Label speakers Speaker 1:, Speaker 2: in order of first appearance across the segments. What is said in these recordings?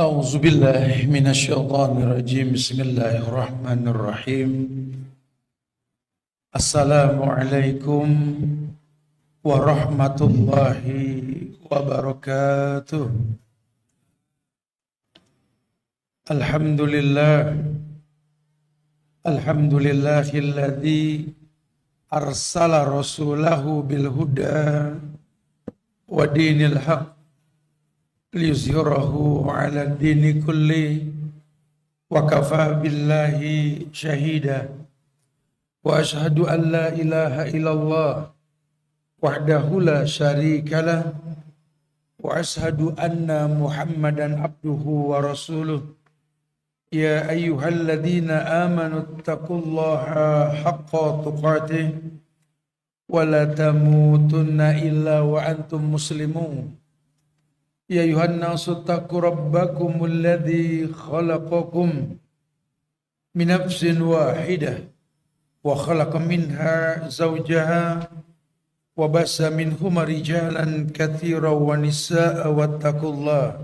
Speaker 1: أعوذ بالله من الشيطان الرجيم بسم الله الرحمن الرحيم السلام عليكم ورحمة الله وبركاته. الحمد لله الذي أرسل رسوله بالهدى ودين الحق liyuzhirahu ala dini kulli wa kafa billahi syahida wa ashhadu an la ilaha illallah wahdahu la syarikalah wa ashhadu anna muhammadan abduhu wa rasuluh ya ayyuhalladzina amanu taqullaha haqqa tuqatih wa la tamutunna illa wa antum muslimun. Ya ayuhan nasu taqu rabbakumul ladzi khalaqakum min nafsin wahidah wa khalaqa minha zawjaha wa bassa minhuma rijalan katsiran wa nisaa'a wattaqullaha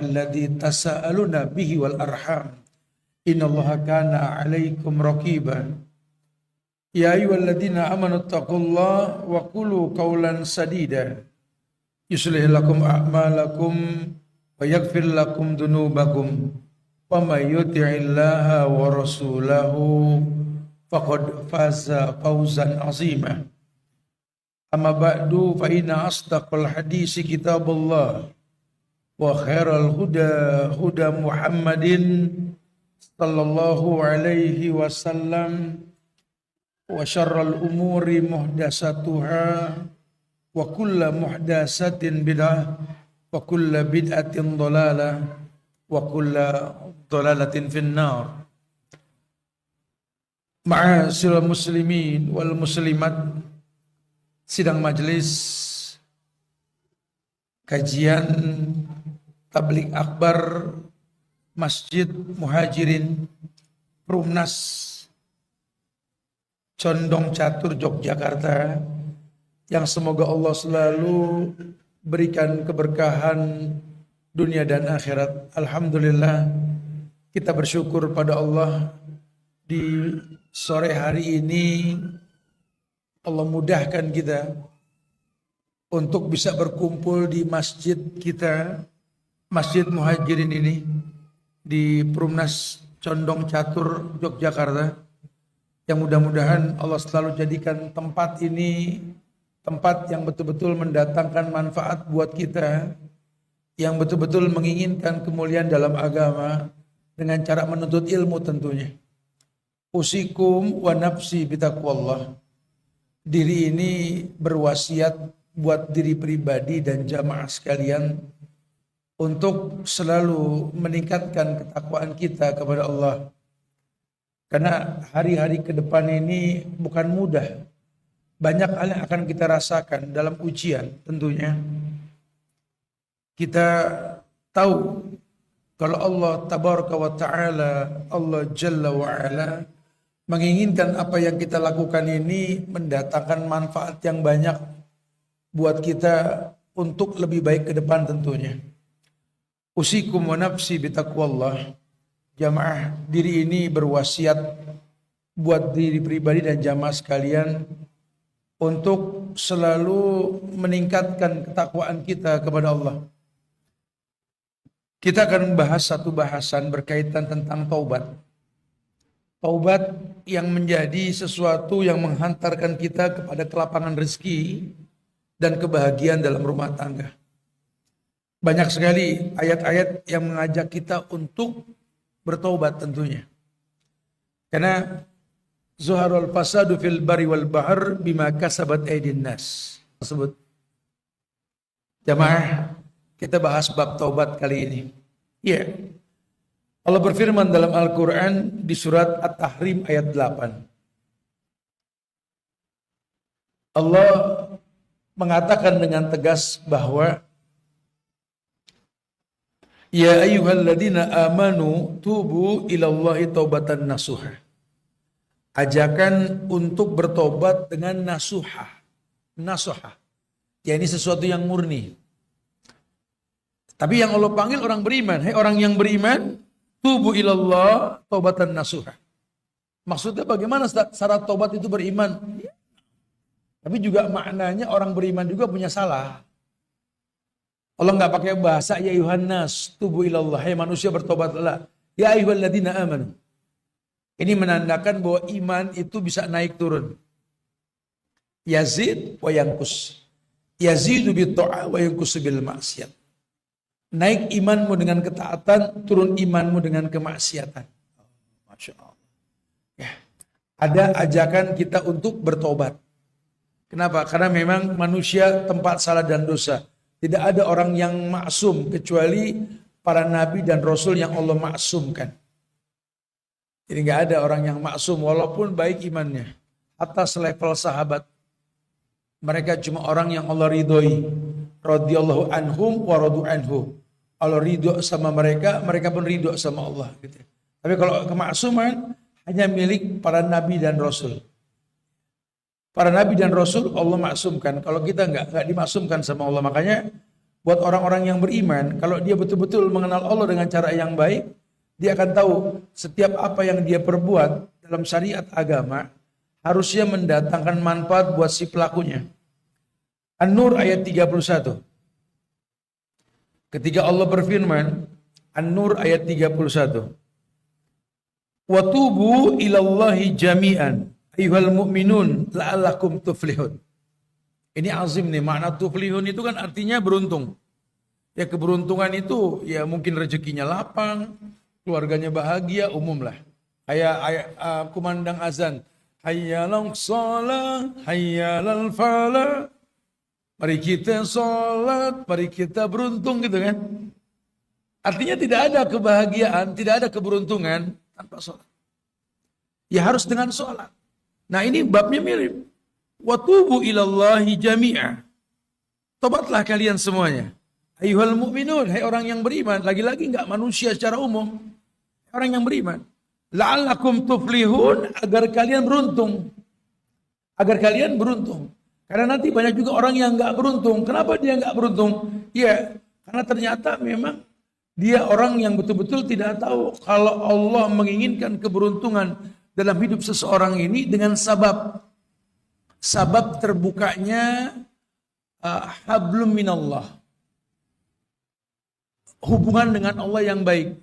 Speaker 1: alladzi tasaaluna bihi wal arham innallaha kana 'alaikum raqiba. Ya ayyuhalladzina amanu taqullaha wa qulu qawlan sadida yuslih lakum a'malakum wa yaghfir lakum dhunubakum wa may yuti'illaha wa rasulahu faqad faza fawzan 'azima. Amma ba'du fa inna asdaqal hadisi kitabullah wa khairal huda Muhammadin sallallahu alaihi wasallam wa syarral umuri muhdatsatuha wa kulla muhdatsatin bid'ah wa kulla bid'atin dhalalah wa kulla dhalalatin finnar. Ma'asyiral muslimin wal muslimat, sidang majelis kajian tabligh akbar Masjid Muhajirin Perumnas Condong Catur Yogyakarta, yang semoga Allah selalu berikan keberkahan dunia dan akhirat. Alhamdulillah, kita bersyukur pada Allah di sore hari ini Allah mudahkan kita untuk bisa berkumpul di masjid kita, Masjid Muhajirin ini di Perumnas Condong Catur Yogyakarta, yang mudah-mudahan Allah selalu jadikan tempat ini tempat yang betul-betul mendatangkan manfaat buat kita, yang betul-betul menginginkan kemuliaan dalam agama dengan cara menuntut ilmu tentunya. Usikum wa nafsi bitaqwallah. Diri ini berwasiat buat diri pribadi dan jamaah sekalian untuk selalu meningkatkan ketakwaan kita kepada Allah. Karena hari-hari ke depan ini bukan mudah. Banyak hal yang akan kita rasakan dalam ujian tentunya. Kita tahu kalau Allah tabaraka wa ta'ala, Allah jalla wa ala menginginkan apa yang kita lakukan ini mendatangkan manfaat yang banyak buat kita untuk lebih baik ke depan tentunya. Usikum wa nafsi bitaqwallah. Jamaah, diri ini berwasiat buat diri pribadi dan jamaah sekalian untuk selalu meningkatkan ketakwaan kita kepada Allah. Kita akan membahas satu bahasan berkaitan tentang taubat. Taubat yang menjadi sesuatu yang menghantarkan kita kepada kelapangan rezeki dan kebahagiaan dalam rumah tangga. Banyak sekali ayat-ayat yang mengajak kita untuk bertaubat tentunya. Karena Zuharul fasadu fil bari wal bahr bima kasabat aydin nas. Tersebut. Jamaah, kita bahas bab taubat kali ini. Ya. Allah berfirman dalam Al-Qur'an di surat At-Tahrim ayat 8. Allah mengatakan dengan tegas bahwa ya ayyuhalladzina amanu tubu ilallahi taubatan nasuha. Ajakan untuk bertobat dengan nasuhah. Nasuhah. Ya, ini sesuatu yang murni. Tapi yang Allah panggil orang beriman. Hai orang yang beriman, tubu ilallah taubatan nasuha. Maksudnya bagaimana syarat taubat itu beriman? Tapi juga maknanya orang beriman juga punya salah. Allah nggak pakai bahasa ya Yuhannas tubu ilallah. Hai manusia bertobatlah. Ya ayyuhalladzina amanu. Ini menandakan bahwa iman itu bisa naik turun. Yazid wa yankus. Yazidu bit ta'ah wa yankus bil maksiat. Naik imanmu dengan ketaatan, turun imanmu dengan kemaksiatan. Masya Allah. Ya. Ada ajakan kita untuk bertobat. Kenapa? Karena memang manusia tempat salah dan dosa. Tidak ada orang yang maksum kecuali para nabi dan rasul yang Allah maksumkan. Jadi nggak ada orang yang maksum walaupun baik imannya. Atas level sahabat. Mereka cuma orang yang Allah ridhoi. Radhiyallahu anhum wa radu anhu. Allah ridho sama mereka, mereka pun ridho sama Allah. Gitu. Tapi kalau kemaksuman hanya milik para nabi dan rasul. Para nabi dan rasul Allah maksumkan. Kalau kita nggak dimaksumkan sama Allah. Makanya buat orang-orang yang beriman, kalau dia betul-betul mengenal Allah dengan cara yang baik, dia akan tahu setiap apa yang dia perbuat dalam syariat agama harusnya mendatangkan manfaat buat si pelakunya. An-Nur ayat 31. Ketika Allah berfirman, An-Nur ayat 31. Wa tubu ilallahi jami'an ayyuhal mu'minun la'allakum tuflihun. Ini azim nih, makna tuflihun itu kan artinya beruntung. Ya keberuntungan itu ya mungkin rezekinya lapang, keluarganya bahagia, umum lah. Kayak kumandang azan, hayyalal shalah, hayyalal falah. Mari kita sholat, mari kita beruntung gitu kan. Artinya tidak ada kebahagiaan, tidak ada keberuntungan tanpa sholat. Ya harus dengan sholat. Nah ini babnya mirip. Watubu ilallahi jami'a. Tobatlah kalian semuanya. Ayyuhal mu'minun, hai orang yang beriman. Lagi-lagi enggak manusia secara umum. Orang yang beriman. La'allakum tuflihun, agar kalian beruntung. Agar kalian beruntung. Karena nanti banyak juga orang yang enggak beruntung. Kenapa dia enggak beruntung? Ya, karena ternyata memang dia orang yang betul-betul tidak tahu kalau Allah menginginkan keberuntungan dalam hidup seseorang ini dengan sabab terbukanya hablum minallah. Hubungan dengan Allah yang baik.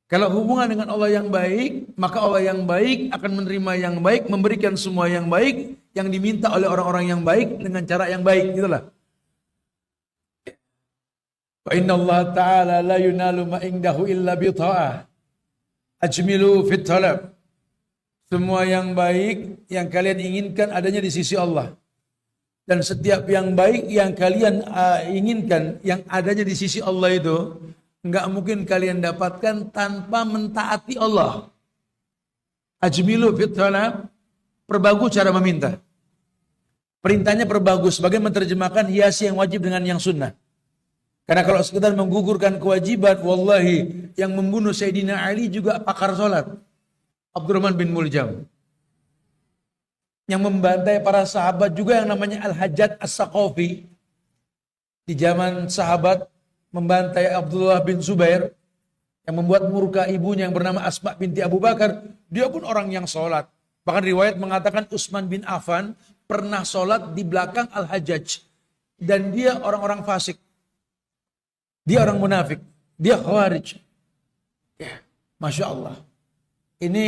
Speaker 1: Kalau hubungan dengan Allah yang baik, maka Allah yang baik akan menerima yang baik, memberikan semua yang baik yang diminta oleh orang-orang yang baik dengan cara yang baik, gitulah. Wa inna Allah ta'ala la yunalu ma indahu illa bi ta'ah. Ajmilu fit talab. Semua yang baik yang kalian inginkan adanya di sisi Allah. Dan setiap yang baik yang kalian inginkan yang adanya di sisi Allah itu enggak mungkin kalian dapatkan tanpa mentaati Allah. Ajmilu fit talab, perbagus cara meminta. Perintahnya perbagus, sebagai menerjemahkan hiasi yang wajib dengan yang sunnah. Karena kalau sekedar menggugurkan kewajiban, wallahi yang membunuh Sayyidina Ali juga pakar sholat. Abdurrahman bin Muljam. Yang membantai para sahabat juga yang namanya Al-Hajjaj As-Saqafi. Di zaman sahabat membantai Abdullah bin Zubair yang membuat murka ibunya yang bernama Asma binti Abu Bakar, dia pun orang yang sholat. Bahkan riwayat mengatakan Utsman bin Affan pernah sholat di belakang Al-Hajjaj dan dia orang-orang fasik, dia orang munafik, dia khawarij. Ya, Masya Allah. Ini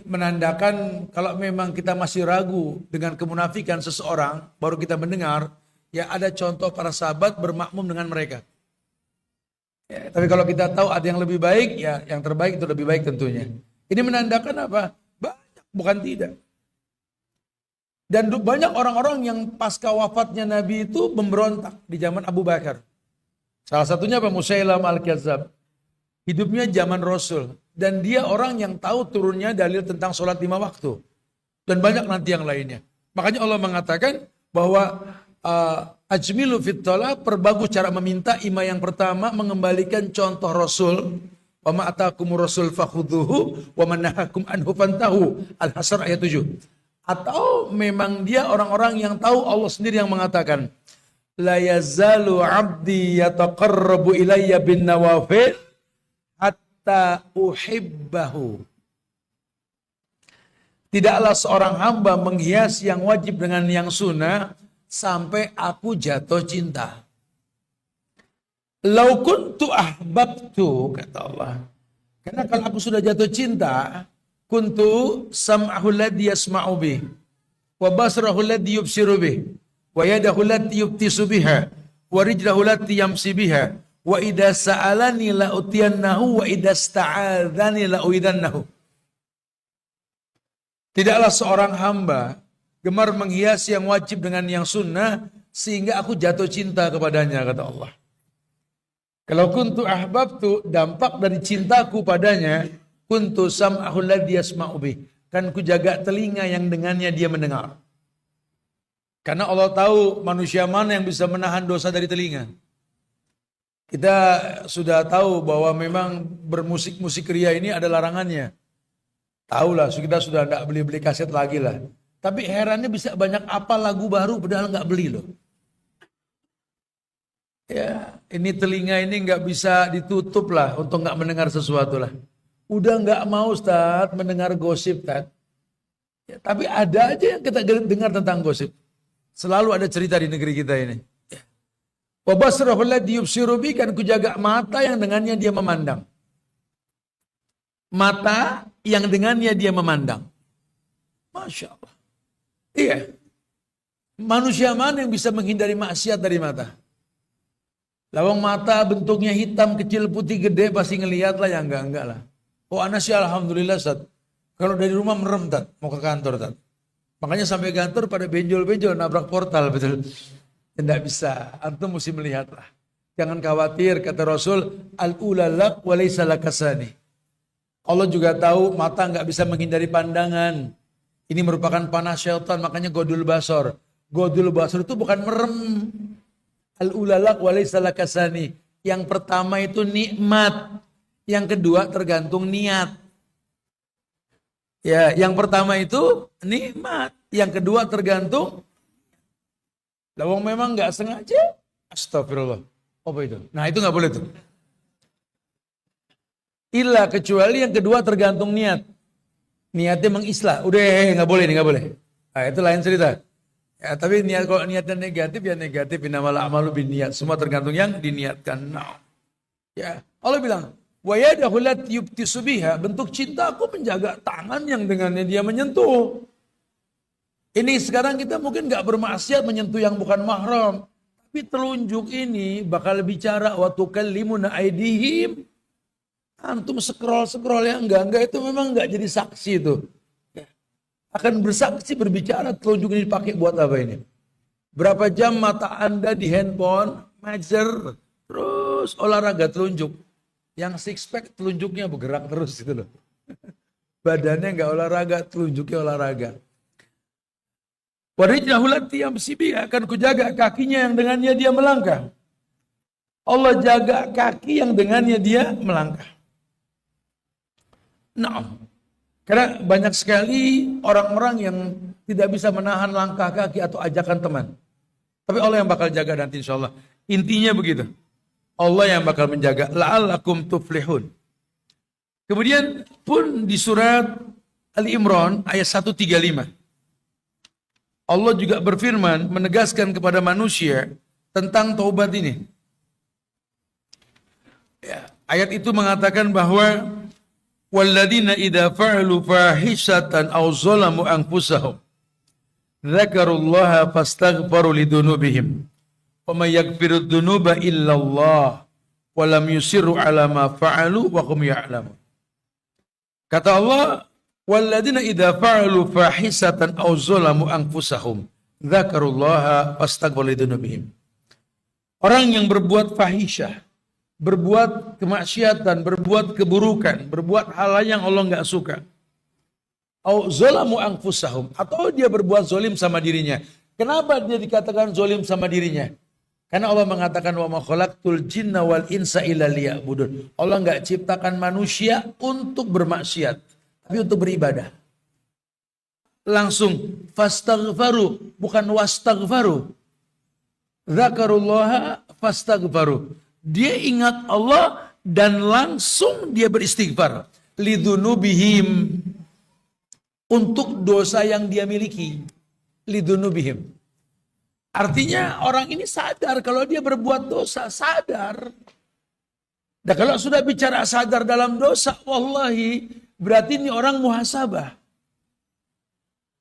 Speaker 1: menandakan kalau memang kita masih ragu dengan kemunafikan seseorang, baru kita mendengar, ya ada contoh para sahabat bermakmum dengan mereka. Ya, tapi kalau kita tahu ada yang lebih baik, ya yang terbaik itu lebih baik tentunya. Ini menandakan apa? Banyak, bukan tidak. Dan banyak orang-orang yang pasca wafatnya Nabi itu memberontak di zaman Abu Bakar. Salah satunya apa? Musailam al-Kadzab. Hidupnya zaman Rasul. Dan dia orang yang tahu turunnya dalil tentang sholat 5 waktu. Dan banyak nanti yang lainnya. Makanya Allah mengatakan bahwa ajmilu fit talab, perbagus cara meminta. Ima yang pertama mengembalikan contoh Rasul. Wa ma atakumur rasul fakhudhuhu wa man nahakum anhu fantahu. Al-Hasr ayat 7. Atau memang dia orang-orang yang tahu Allah sendiri yang mengatakan la yazalu 'abdi yataqarrabu ilayya bin nawafil hatta uhibbahu. Tidaklah seorang hamba menghias yang wajib dengan yang sunnah sampai aku jatuh cinta. Lau kuntu ahbabtu, kata Allah. Karena kalau aku sudah jatuh cinta, kuntu sam'ahu alladhi yasma'u bih, wa basrahu alladhi yubsiru bih, wa yadahu allati yubtisu biha, wa rijlahu allati yamsi biha, wa idza sa'alani la utiyannahu, wa idza sta'adzani la uidannahu. Tidaklah seorang hamba gemar menghias yang wajib dengan yang sunnah sehingga aku jatuh cinta kepadanya, kata Allah. Kalau kuntu ahbabtu, dampak dari cintaku padanya, kuntu sam'ahu alladhi yasma'u bih, kan ku jaga telinga yang dengannya dia mendengar. Karena Allah tahu manusia mana yang bisa menahan dosa dari telinga. Kita sudah tahu bahwa memang bermusik-musik ria ini ada larangannya. Tahulah, kita sudah tidak beli-beli kaset lagi lah. Tapi herannya bisa banyak apa lagu baru padahal nggak beli loh. Ya, ini telinga ini nggak bisa ditutup lah untuk nggak mendengar sesuatu lah. Udah nggak mau Ustaz mendengar gosip Ustaz. Ya, tapi ada aja yang kita dengar tentang gosip. Selalu ada cerita di negeri kita ini. Wa basrahu alladhi yubsiru bi, kan kujaga mata yang dengannya dia memandang. Mata yang dengannya dia memandang. Masya Allah. Iya. Manusia mana yang bisa menghindari maksiat dari mata? Lawang mata bentuknya hitam, kecil, putih, gede, pasti ngelihat lah, ya enggak lah. Oh anak sih alhamdulillah Ustaz. Kalau dari rumah merem Tat, mau ke kantor Tat. Makanya sampai kantor pada benjol-benjol nabrak portal, betul. Tidak bisa, antum mesti melihat lah. Jangan khawatir, kata Rasul, al-ula lak wa laysa lakasani. Allah juga tahu mata enggak bisa menghindari pandangan. Ini merupakan panah syaitan, makanya godul basor. Godul basor itu bukan merem. Al-ulalak walaysa lakasani. Yang pertama itu nikmat. Yang kedua tergantung niat. Ya, yang pertama itu nikmat. Yang kedua tergantung. Lawang memang nggak sengaja. Astagfirullah. Apa itu? Nah itu nggak boleh tuh. Illa, kecuali yang kedua tergantung niat. Niatnya mengislah. Udah nggak boleh nih, nggak boleh. Nah, itu lain cerita. Ya, tapi niat, kalau niatnya negatif ya negatif. Innamal a'malu binniyat. Semua tergantung yang diniatkan. Nah, ya Allah bilang, wa yadahu allati yubtisu biha, bentuk cintaku menjaga tangan yang dengannya dia menyentuh. Ini sekarang kita mungkin nggak bermaksiat menyentuh yang bukan mahram, tapi telunjuk ini bakal bicara wa tukallimuna aydihim. Antum scroll yang enggak itu memang enggak jadi saksi itu. Akan bersaksi berbicara, telunjuk ini dipakai buat apa ini? Berapa jam mata Anda di handphone, majer, terus olahraga telunjuk. Yang six pack telunjuknya bergerak terus gitu loh. Badannya enggak olahraga, telunjuknya olahraga. Warijlahu lati yamsi, akan kujaga kakinya yang dengannya dia melangkah. Allah jaga kaki yang dengannya dia melangkah. Nah, karena banyak sekali orang-orang yang tidak bisa menahan langkah kaki atau ajakan teman. Tapi Allah yang bakal jaga nanti insya Allah. Intinya begitu. Allah yang bakal menjaga. La'allakum tuflihun. Kemudian pun di surat Ali Imran ayat 135. Allah juga berfirman menegaskan kepada manusia tentang taubat ini. Ya, ayat itu mengatakan bahwa walladzina idza fa'alu fahishatan aw zalamu anfusahum dzakarullaha fastaghfaru lidunubihim wa may yaghfiru dzunuba illallah wa lam yusirru ala ma fa'alu wa hum ya'lamun. Kata Allah, walladzina idza fa'alu fahishatan aw zalamu anfusahum dzakarullaha fastaghfaru lidunubihim. Orang yang berbuat fahisyah, berbuat kemaksiatan, berbuat keburukan, berbuat hal yang Allah nggak suka. Au zalamu anfusahum, atau dia berbuat zolim sama dirinya. Kenapa dia dikatakan zolim sama dirinya? Karena Allah mengatakan wa ma khalaqtul jinna wal insa illa liya'budun. Allah nggak ciptakan manusia untuk bermaksiat, tapi untuk beribadah. Langsung fastaghfaru, bukan wastaghfaru. Dzakarullaha fastaghfaru. Dia ingat Allah dan langsung dia beristighfar. Lidzunubihim, untuk dosa yang dia miliki. Lidzunubihim. Artinya orang ini sadar kalau dia berbuat dosa, sadar. Dan kalau sudah bicara sadar dalam dosa, wallahi berarti ini orang muhasabah.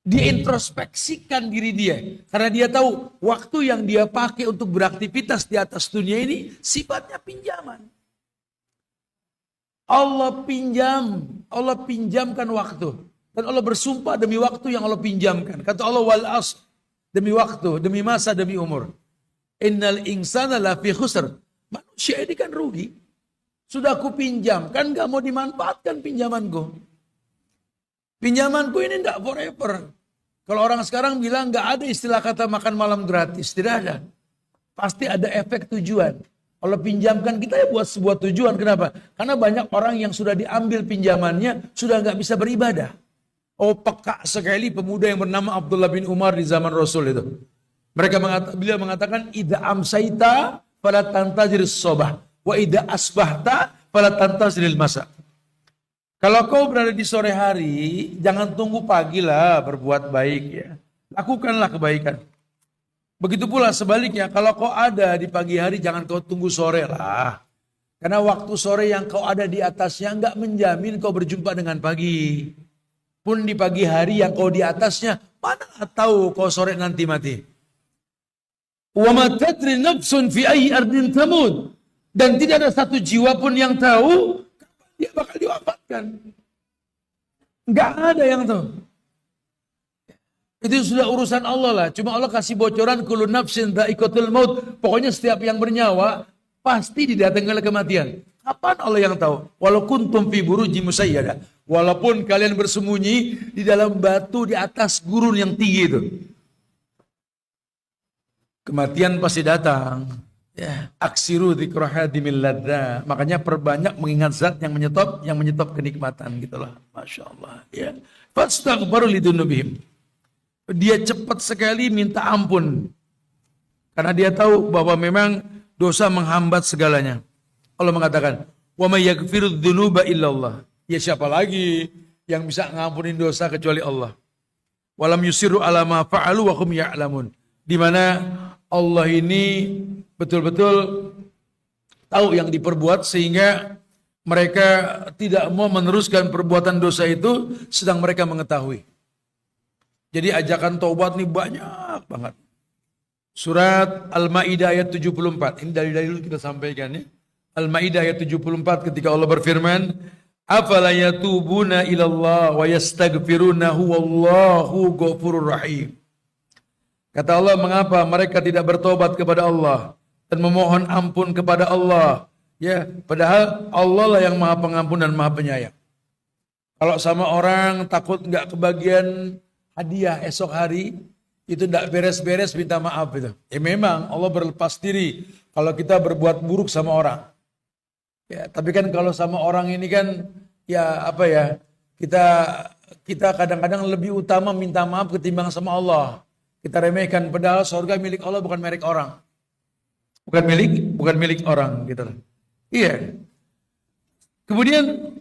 Speaker 1: Dia introspeksikan diri dia. Karena dia tahu waktu yang dia pakai untuk beraktivitas di atas dunia ini sifatnya pinjaman. Allah pinjamkan waktu. Dan Allah bersumpah demi waktu yang Allah pinjamkan. Kata Allah, wal asr, demi waktu, demi masa, demi umur. Innal insana lafi khusr. Manusia ini kan rugi. Sudah aku pinjamkan, gak mau dimanfaatkan pinjamanku. Pinjamanku ini tidak forever. Kalau orang sekarang bilang gak ada istilah kata makan malam gratis. Tidak ada. Pasti ada efek tujuan. Kalau pinjamkan kita ya buat sebuah tujuan. Kenapa? Karena banyak orang yang sudah diambil pinjamannya sudah gak bisa beribadah. Oh, peka sekali pemuda yang bernama Abdullah bin Umar di zaman Rasul itu. Beliau mengatakan, idza amsaita fala tantazir sobah, wa idza asbahta fala tantaziril masa. Kalau kau berada di sore hari, jangan tunggu pagi lah berbuat baik ya. Lakukanlah kebaikan. Begitu pula sebaliknya, kalau kau ada di pagi hari, jangan kau tunggu sore lah. Karena waktu sore yang kau ada di atasnya enggak menjamin kau berjumpa dengan pagi. Pun di pagi hari yang kau di atasnya, mana tahu kau sore nanti mati. Wa ma tadri nafsun fi ayyi ardin tamut. Dan tidak ada satu jiwa pun yang tahu kapan dia bakal diwafatkan. Enggak ada yang tahu. Itu sudah urusan Allah lah. Cuma Allah kasih bocoran, kullu nafsin dha'iqatul maut. Pokoknya setiap yang bernyawa pasti didatangi oleh kematian. Kapan Allah yang tahu? Walau kuntum fi burujin musyayyada. Walaupun kalian bersembunyi di dalam batu di atas gurun yang tinggi itu. Kematian pasti datang. Ya, aksiru dzikrahadimil ladza. Makanya perbanyak mengingat zat yang menyetop kenikmatan gitulah. Masya Allah. Ya. Fastaghfiru lidzunubihim. Dia cepat sekali minta ampun. Karena dia tahu bahwa memang dosa menghambat segalanya. Allah mengatakan, "Wa may yaghfiru dzunuba illallah." Ya siapa lagi yang bisa ngampunin dosa kecuali Allah. Walam yusiru ala ma fa'alu wa hum ya'lamun. Di mana Allah ini betul-betul tahu yang diperbuat sehingga mereka tidak mau meneruskan perbuatan dosa itu sedang mereka mengetahui. Jadi ajakan taubat ini banyak banget. Surat Al-Maidah ayat 74. Ini dalil-dalil kita sampaikan ya. Al-Maidah ayat 74 ketika Allah berfirman, "Afala yatubuna ilallah wa yastaghfirunahu wallahu ghafurur rahim." Kata Allah, mengapa mereka tidak bertobat kepada Allah dan memohon ampun kepada Allah? Ya, padahal Allah lah yang Maha Pengampun dan Maha Penyayang. Kalau sama orang takut nggak kebagian hadiah esok hari, itu tidak beres-beres minta maaf itu. Ya memang Allah berlepas diri kalau kita berbuat buruk sama orang. Ya, tapi kan kalau sama orang ini kan ya apa ya, kita kadang-kadang lebih utama minta maaf ketimbang sama Allah. Kita remehkan, padahal surga milik Allah bukan milik orang. Bukan milik orang gitu. Iya. Kemudian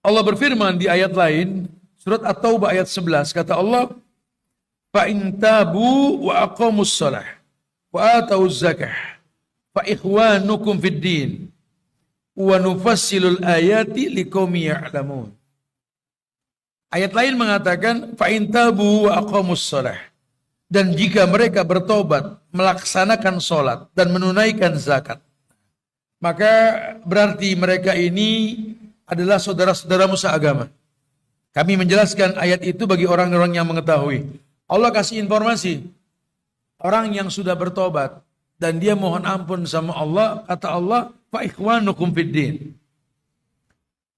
Speaker 1: Allah berfirman di ayat lain, surat At-Taubah ayat 11, kata Allah, "Fa in tabu wa aqamus shalah wa atauz zakah fa ikhwanukum fid din wa nufassilul ayati liqaumin ya'lamun." Ayat lain mengatakan fa in tabu wa aqamus shalah, dan jika mereka bertobat, melaksanakan sholat dan menunaikan zakat, maka berarti mereka ini adalah saudara-saudaramu seagama. Kami menjelaskan ayat itu bagi orang-orang yang mengetahui. Allah kasih informasi, orang yang sudah bertobat dan dia mohon ampun sama Allah, kata Allah, fa ikhwanukum fid din.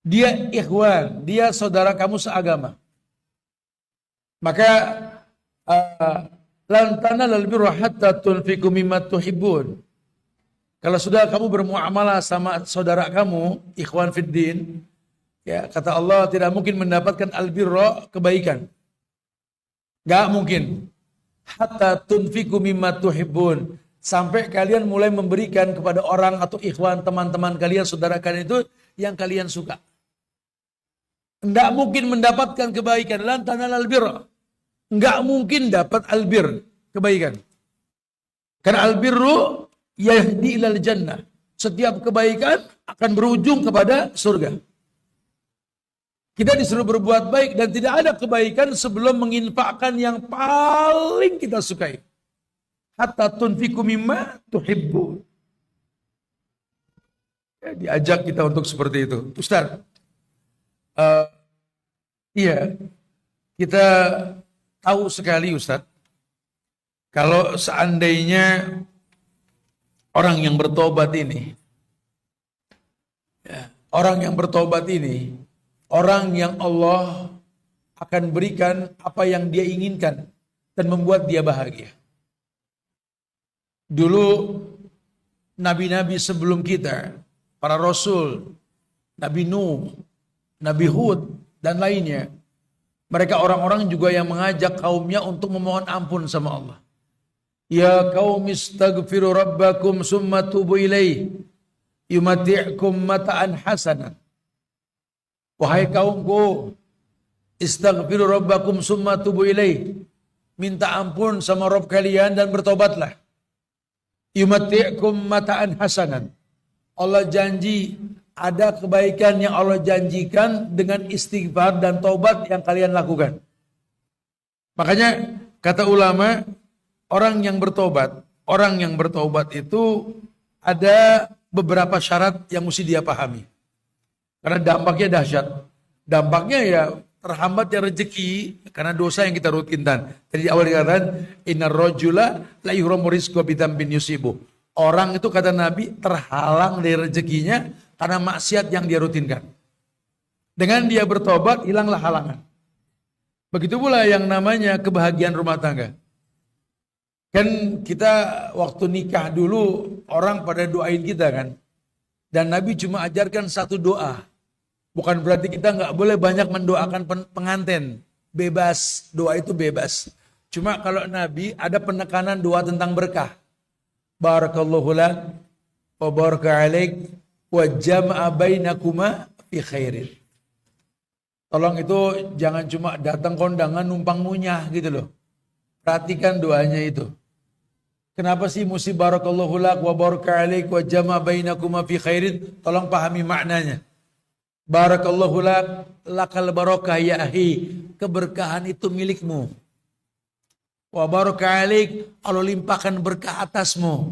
Speaker 1: Dia ikhwan, dia saudara kamu seagama. Maka lan tanalul birra hatta tunfiqu mimma tuhibbun. Kalau sudah kamu bermuamalah sama saudara kamu, ikhwan fid din, ya kata Allah tidak mungkin mendapatkan albirra, kebaikan. Gak mungkin. hatta tunfiqu mimma tuhibbun. Sampai kalian mulai memberikan kepada orang atau ikhwan, teman-teman kalian, saudara kalian itu yang kalian suka. Enggak mungkin mendapatkan kebaikan. Lan tanalal birra. Enggak mungkin dapat albir, kebaikan. Karena albirru yahdi ilal jannah. Setiap kebaikan akan berujung kepada surga. Kita disuruh berbuat baik dan tidak ada kebaikan sebelum menginfakkan yang paling kita sukai. Hatta tunfiqu mimma tuhibbu. Ya, diajak kita untuk seperti itu. Ustaz, iya, kita tahu sekali Ustaz, kalau seandainya orang yang bertobat ini, orang yang bertobat ini, orang yang Allah akan berikan apa yang dia inginkan dan membuat dia bahagia. Dulu nabi-nabi sebelum kita, para rasul, Nabi Nuh, Nabi Hud, dan lainnya, mereka orang-orang juga yang mengajak kaumnya untuk memohon ampun sama Allah. Ya qaumi istaghfiru rabbakum summa tubu ilaih yumati'kum mata'an hasanan. Wahai kaumku, istaghfiru rabbakum summa tubu ilaih. Minta ampun sama Rabb kalian dan bertobatlah. Yumati'kum mata'an hasanan. Allah janji ada kebaikan yang Allah janjikan dengan istighfar dan taubat yang kalian lakukan. Makanya kata ulama, orang yang bertobat itu ada beberapa syarat yang mesti dia pahami. Karena dampaknya dahsyat. Dampaknya ya terhambat ya rezeki karena dosa yang kita rutinkan. Tadi di awal dikatakan innar rajula la yuhramu rizqa bidambin yusibu. Orang itu kata Nabi terhalang dari rezekinya karena maksiat yang dia rutinkan. Dengan dia bertobat hilanglah halangan. Begitu pula yang namanya kebahagiaan rumah tangga. Kan kita waktu nikah dulu orang pada doain kita kan. Dan Nabi cuma ajarkan satu doa. Bukan berarti kita nggak boleh banyak mendoakan pengantin. Bebas, doa itu bebas. Cuma kalau Nabi ada penekanan doa tentang berkah. Barakallahu lak wa baraka alaik wa jama'a bainakuma fi khairin. Tolong itu jangan cuma datang kondangan numpang ngunyah gitu loh. Perhatikan doanya itu. Kenapa sih mesti barakallahu lak wa baraka alaik wa jama'a bainakuma fi khairin? Tolong pahami maknanya. Barakallahu lak lakal barakah ya ahi. Keberkahan itu milikmu. Wa baraka alaik, Allah limpahkan berkah atasmu.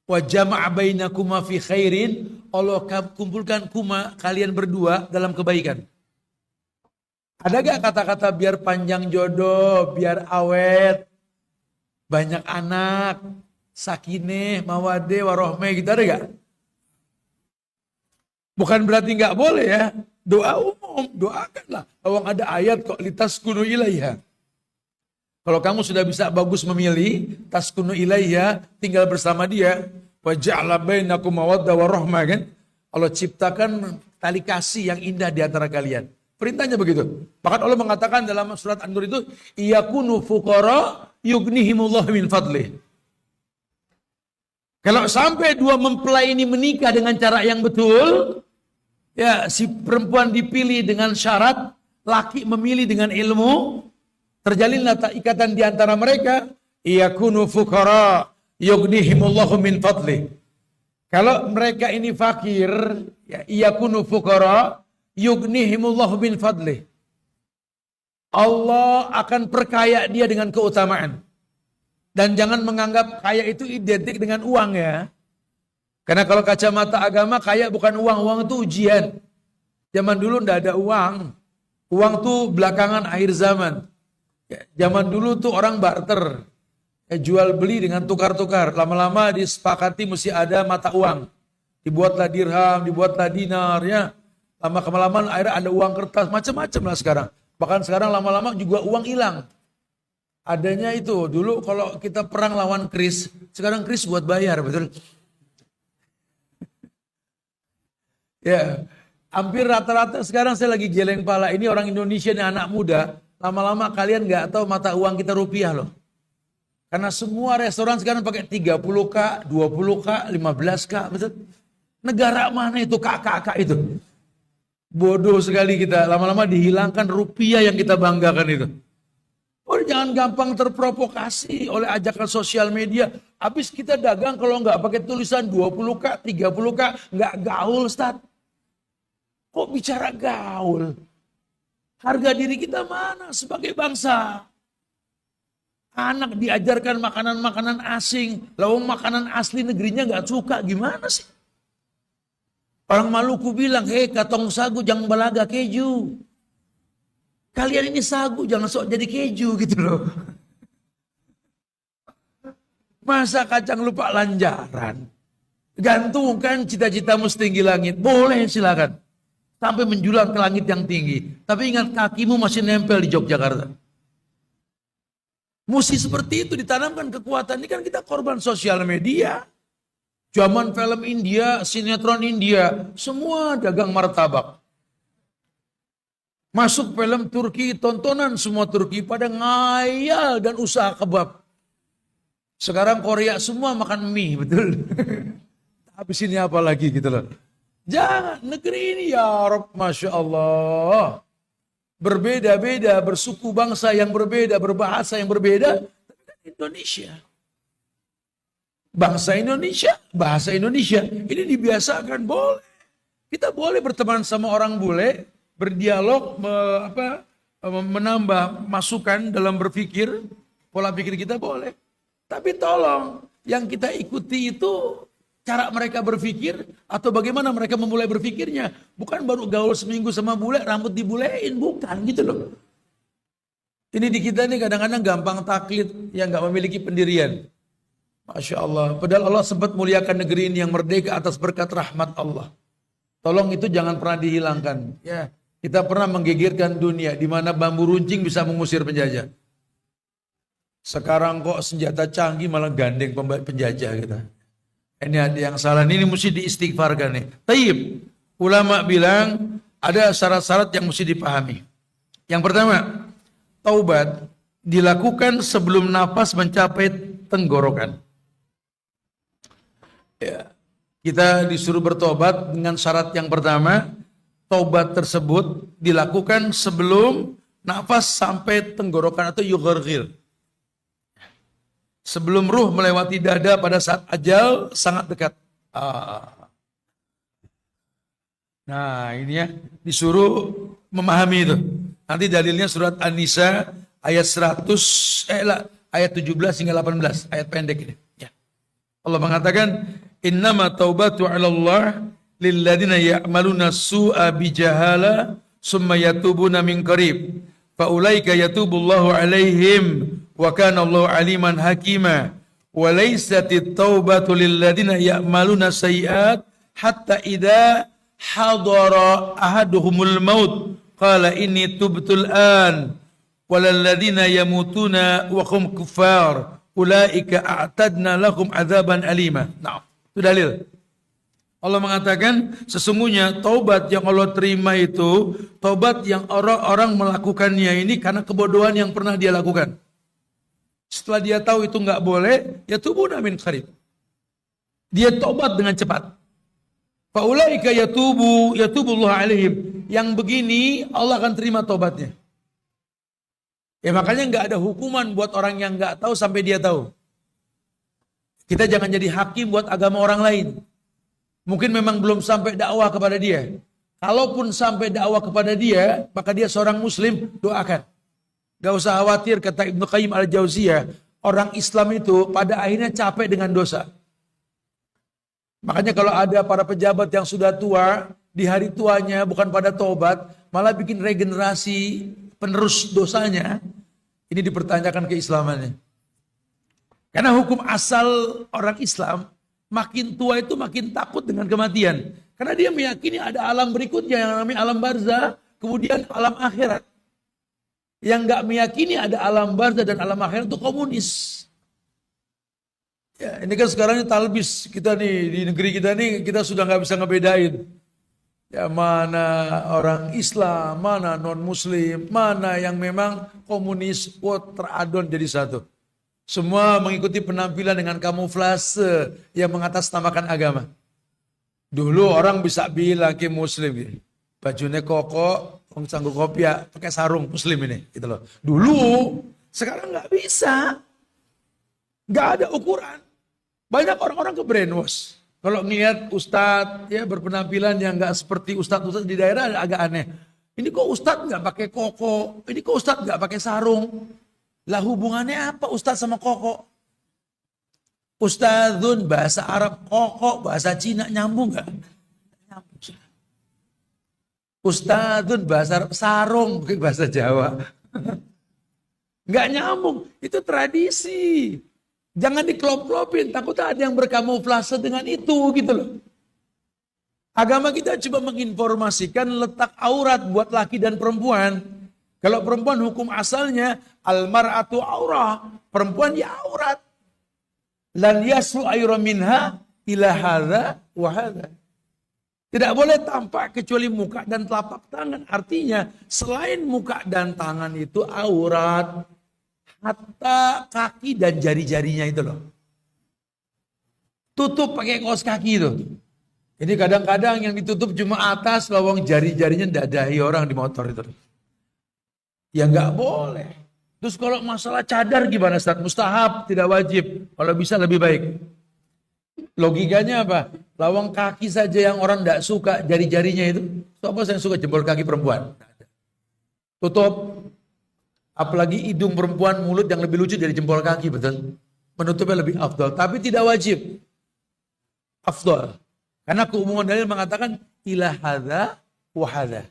Speaker 1: Wa jama'a bainakuma fi khairin, Allah kumpulkan kalian berdua dalam kebaikan. Ada gak kata-kata biar panjang jodoh, biar awet, banyak anak, sakineh, mawadeh, warohmeh gitu, ada gak? Bukan berarti gak boleh ya. Doa umum, doakanlah. Awang ada ayat kok litaskunu ilaiha. Kalau kamu sudah bisa bagus memilih, taskunu ilaiha, tinggal bersama dia, wa ja'ala bainakum mawaddah warahmah kan? Allah ciptakan tali kasih yang indah di antara kalian. Perintahnya begitu. Bahkan Allah mengatakan dalam surat An-Nur itu, iyakunu fuqara yughnihimullah min fadlih. Kalau sampai dua mempelai ini menikah dengan cara yang betul, ya si perempuan dipilih dengan syarat, laki memilih dengan ilmu, terjalinlah ikatan di antara mereka. Iyakunu fuqara yughnihimullahu min fadli. Kalau mereka ini fakir, ya iyakunu fuqara yughnihimullahu min fadli. Allah akan perkaya dia dengan keutamaan. Dan jangan menganggap kaya itu identik dengan uang ya. Karena kalau kacamata agama kaya bukan uang, uang itu ujian. Zaman dulu ndak ada uang. Uang tuh belakangan akhir zaman. Ya, zaman dulu tuh orang barter, ya, jual beli dengan tukar-tukar. Lama-lama disepakati mesti ada mata uang. Dibuatlah dirham, dibuatlah dinar, ya. Lama kemalaman akhirnya ada uang kertas, macam-macam lah sekarang. Bahkan sekarang lama-lama juga uang hilang. Adanya itu dulu kalau kita perang lawan kris, sekarang kris buat bayar, betul? Ya, hampir rata-rata sekarang saya lagi geleng pala. Ini orang Indonesia, ini anak muda. Lama-lama kalian nggak tahu mata uang kita rupiah loh. Karena semua restoran sekarang pakai 30K, 20K, 15K, betul? Negara mana itu kakak-kakak itu? Bodoh sekali kita, lama-lama dihilangkan rupiah yang kita banggakan itu. Oh, jangan gampang terprovokasi oleh ajakan sosial media. Habis kita dagang kalau nggak pakai tulisan 20K, 30K, nggak gaul, Ustaz. Kok bicara gaul? Harga diri kita mana sebagai bangsa? Anak diajarkan makanan-makanan asing, lalu makanan asli negerinya nggak suka, gimana sih? Orang Maluku bilang, hei katong sagu jangan balaga keju. Kalian ini sagu jangan sok jadi keju gitu loh. Masa kacang lupa lanjaran? Gantungkan cita-citamu setinggi langit. Boleh silakan. Sampai menjulang ke langit yang tinggi. Tapi ingat kakimu masih nempel di Yogyakarta. Mesti seperti itu ditanamkan kekuatan. Ini kan kita korban sosial media. Zaman film India, sinetron India. Semua dagang martabak. Masuk film Turki, tontonan semua Turki pada ngayal dan usaha kebab. Sekarang Korea semua makan mie, betul. Habis ini apa lagi gitu loh. Jangan, negeri ini ya Rabb, Masya Allah. Berbeda-beda, bersuku bangsa yang berbeda, berbahasa yang berbeda. Tapi kan Indonesia. Bangsa Indonesia, bahasa Indonesia. Ini dibiasakan, boleh. Kita boleh berteman sama orang bule. Berdialog, menambah masukan dalam berpikir, pola pikir kita boleh. Tapi tolong, yang kita ikuti itu cara mereka berpikir atau bagaimana mereka memulai berpikirnya. Bukan baru gaul seminggu sama bule, rambut dibulein, bukan gitu loh. Ini di kita nih kadang-kadang gampang taklid yang gak memiliki pendirian. Masya Allah, padahal Allah sempat muliakan negeri ini yang merdeka atas berkat rahmat Allah. Tolong itu jangan pernah dihilangkan. Ya. Kita pernah menggegerkan dunia di mana bambu runcing bisa mengusir penjajah. Sekarang kok senjata canggih malah gandeng penjajah kita. Ini ada yang salah, ini mesti diistighfarkan nih. Taib, ulama bilang ada syarat-syarat yang mesti dipahami. Yang pertama, taubat dilakukan sebelum nafas mencapai tenggorokan. Ya, kita disuruh bertobat dengan syarat yang pertama. Taubat tersebut dilakukan sebelum nafas sampai tenggorokan atau yugharghir. Sebelum ruh melewati dada pada saat ajal sangat dekat. Nah ini ya, disuruh memahami itu. Nanti dalilnya surat An-Nisa ayat 17 hingga 18, ayat pendek ini. Ya. Allah mengatakan, innama taubatu 'ala Allah lilladzina ya'maluna su'a bijahala summa yatubuna min qarib fa ulaika yatubullahu 'alaihim wa kana Allahu 'aliman hakima wa laysatit taubatu lilladzina ya'maluna sayyi'at hatta idza hadara ahaduhumul maut qala inni tubtul an walalladzina yamutuna wa hum kuffar ulaika a'tadna lahum 'adzaban alima. Nah, itu dalil. Allah mengatakan sesungguhnya taubat yang Allah terima itu taubat yang orang-orang melakukannya ini karena kebodohan yang pernah dia lakukan. Setelah dia tahu itu nggak boleh, ya tubuna min qarib. Dia taubat dengan cepat. Faulaika yatubullahu alaihim. Yang begini Allah akan terima taubatnya. Ya makanya nggak ada hukuman buat orang yang nggak tahu sampai dia tahu. Kita jangan jadi hakim buat agama orang lain. Mungkin memang belum sampai dakwah kepada dia. Kalaupun sampai dakwah kepada dia, maka dia seorang muslim, doakan. Gak usah khawatir, kata Ibnu Qayyim al-Jauziyah, orang Islam itu pada akhirnya capek dengan dosa. Makanya kalau ada para pejabat yang sudah tua, di hari tuanya bukan pada taubat, malah bikin regenerasi penerus dosanya, ini dipertanyakan keislamannya. Karena hukum asal orang Islam, makin tua itu makin takut dengan kematian. Karena dia meyakini ada alam berikutnya yang namanya alam barzah, kemudian alam akhirat. Yang nggak meyakini ada alam barzah dan alam akhirat itu komunis. Ya, ini kan sekarang ini talbis kita nih di negeri kita nih kita sudah nggak bisa ngebedain. Ya mana orang Islam, mana non Muslim, mana yang memang komunis, teradon jadi satu. Semua mengikuti penampilan dengan kamuflase yang mengatasnamakan agama. Dulu orang bisa bilang ke muslim gitu. Bajunya koko, wong sanggup kopiah, pakai sarung muslim ini gitu loh. Dulu, sekarang nggak bisa. Nggak ada ukuran. Banyak orang-orang ke brainwash. Kalau ngelihat ustadz ya berpenampilan yang nggak seperti ustadz-ustadz di daerah agak aneh. Ini kok ustadz nggak pakai koko? Ini kok ustadz nggak pakai sarung? Lah hubungannya apa ustadz sama koko? Ustadzun bahasa Arab, koko bahasa Cina nyambung nggak? Ustadzun bahasa Arab, sarung bahasa Jawa. Nggak nyambung, itu tradisi. Jangan diklop-klopin, takut ada yang berkamuflase dengan itu gitu loh. Agama kita coba menginformasikan letak aurat buat laki dan perempuan. Kalau perempuan hukum asalnya almar'atu aurah, perempuan ya aurat. Lan yaslu ayra minha ila hadza wa hadza. Tidak boleh tampak kecuali muka dan telapak tangan. Artinya selain muka dan tangan itu aurat, hatta kaki dan jari-jarinya itu loh. Tutup pakai kaos kaki itu. Ini kadang-kadang yang ditutup cuma atas, lawang jari-jarinya dadahi orang di motor itu. Ya nggak boleh. Terus kalau masalah cadar gimana Ustaz? Mustahab, tidak wajib. Kalau bisa lebih baik. Logikanya apa? Lawang kaki saja yang orang tidak suka, jari-jarinya itu. Siapa yang suka jempol kaki perempuan? Tutup. Apalagi hidung perempuan, mulut yang lebih lucu dari jempol kaki, betul? Menutupnya lebih afdal. Tapi tidak wajib. Afdal. Karena keumuman dalil mengatakan ila hadza wa hadza.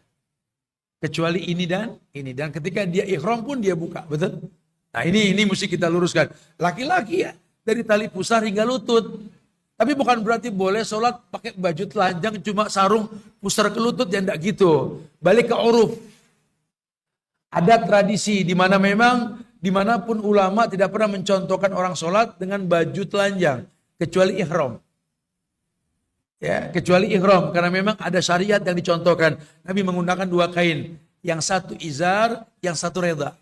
Speaker 1: Kecuali ini dan ini. Dan ketika dia ihram pun dia buka, betul? Nah ini mesti kita luruskan. Laki-laki ya, dari tali pusar hingga lutut. Tapi bukan berarti boleh sholat pakai baju telanjang cuma sarung pusar ke lutut, ya enggak gitu. Balik ke uruf. Ada tradisi di mana memang dimanapun ulama tidak pernah mencontohkan orang sholat dengan baju telanjang. Kecuali ihram. Ya, kecuali ihram karena memang ada syariat yang dicontohkan. Nabi menggunakan dua kain, yang satu izar, yang satu reda.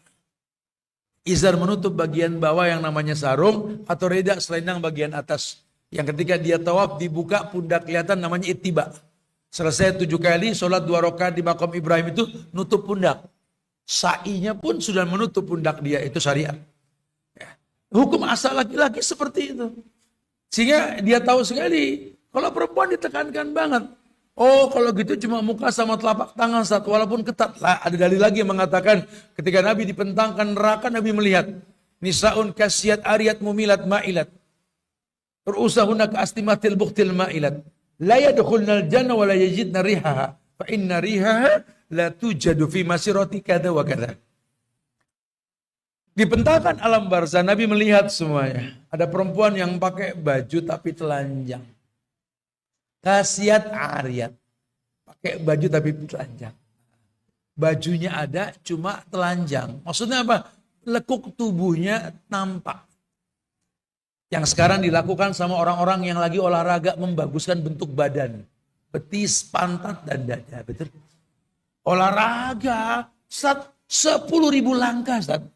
Speaker 1: Izar menutup bagian bawah yang namanya sarung, atau reda selendang bagian atas. Yang ketika dia tawaf dibuka pundak kelihatan namanya ittiba. Selesai 7 kali sholat 2 rakaat di makam Ibrahim itu nutup pundak. Sa'inya pun sudah menutup pundak dia, itu syariat. Ya. Hukum asal laki-laki seperti itu. Sehingga dia tahu sekali. Kalau perempuan ditekankan banget. Oh kalau gitu cuma muka sama telapak tangan saat walaupun ketat. Lah, ada dalil lagi yang mengatakan ketika Nabi dipentangkan neraka Nabi melihat. Nisaun kasiat ariyat mumilat ma'ilat. Ru'usahunna ka'astimatil bukhtil ma'ilat. La yadkhulnal jannah wa la yajidna rihaha. Fa inna rihaha la tujadu fi masirati kada wa kada. Dipentangkan alam barzah Nabi melihat semuanya. Ada perempuan yang pakai baju tapi telanjang. Kasiat ariyat. Pakai baju tapi telanjang. Bajunya ada cuma telanjang. Maksudnya apa? Lekuk tubuhnya nampak. Yang sekarang dilakukan sama orang-orang yang lagi olahraga membaguskan bentuk badan. Betis, pantat, dan dada. Betul? Olahraga. 10.000 langkah. Ustaz.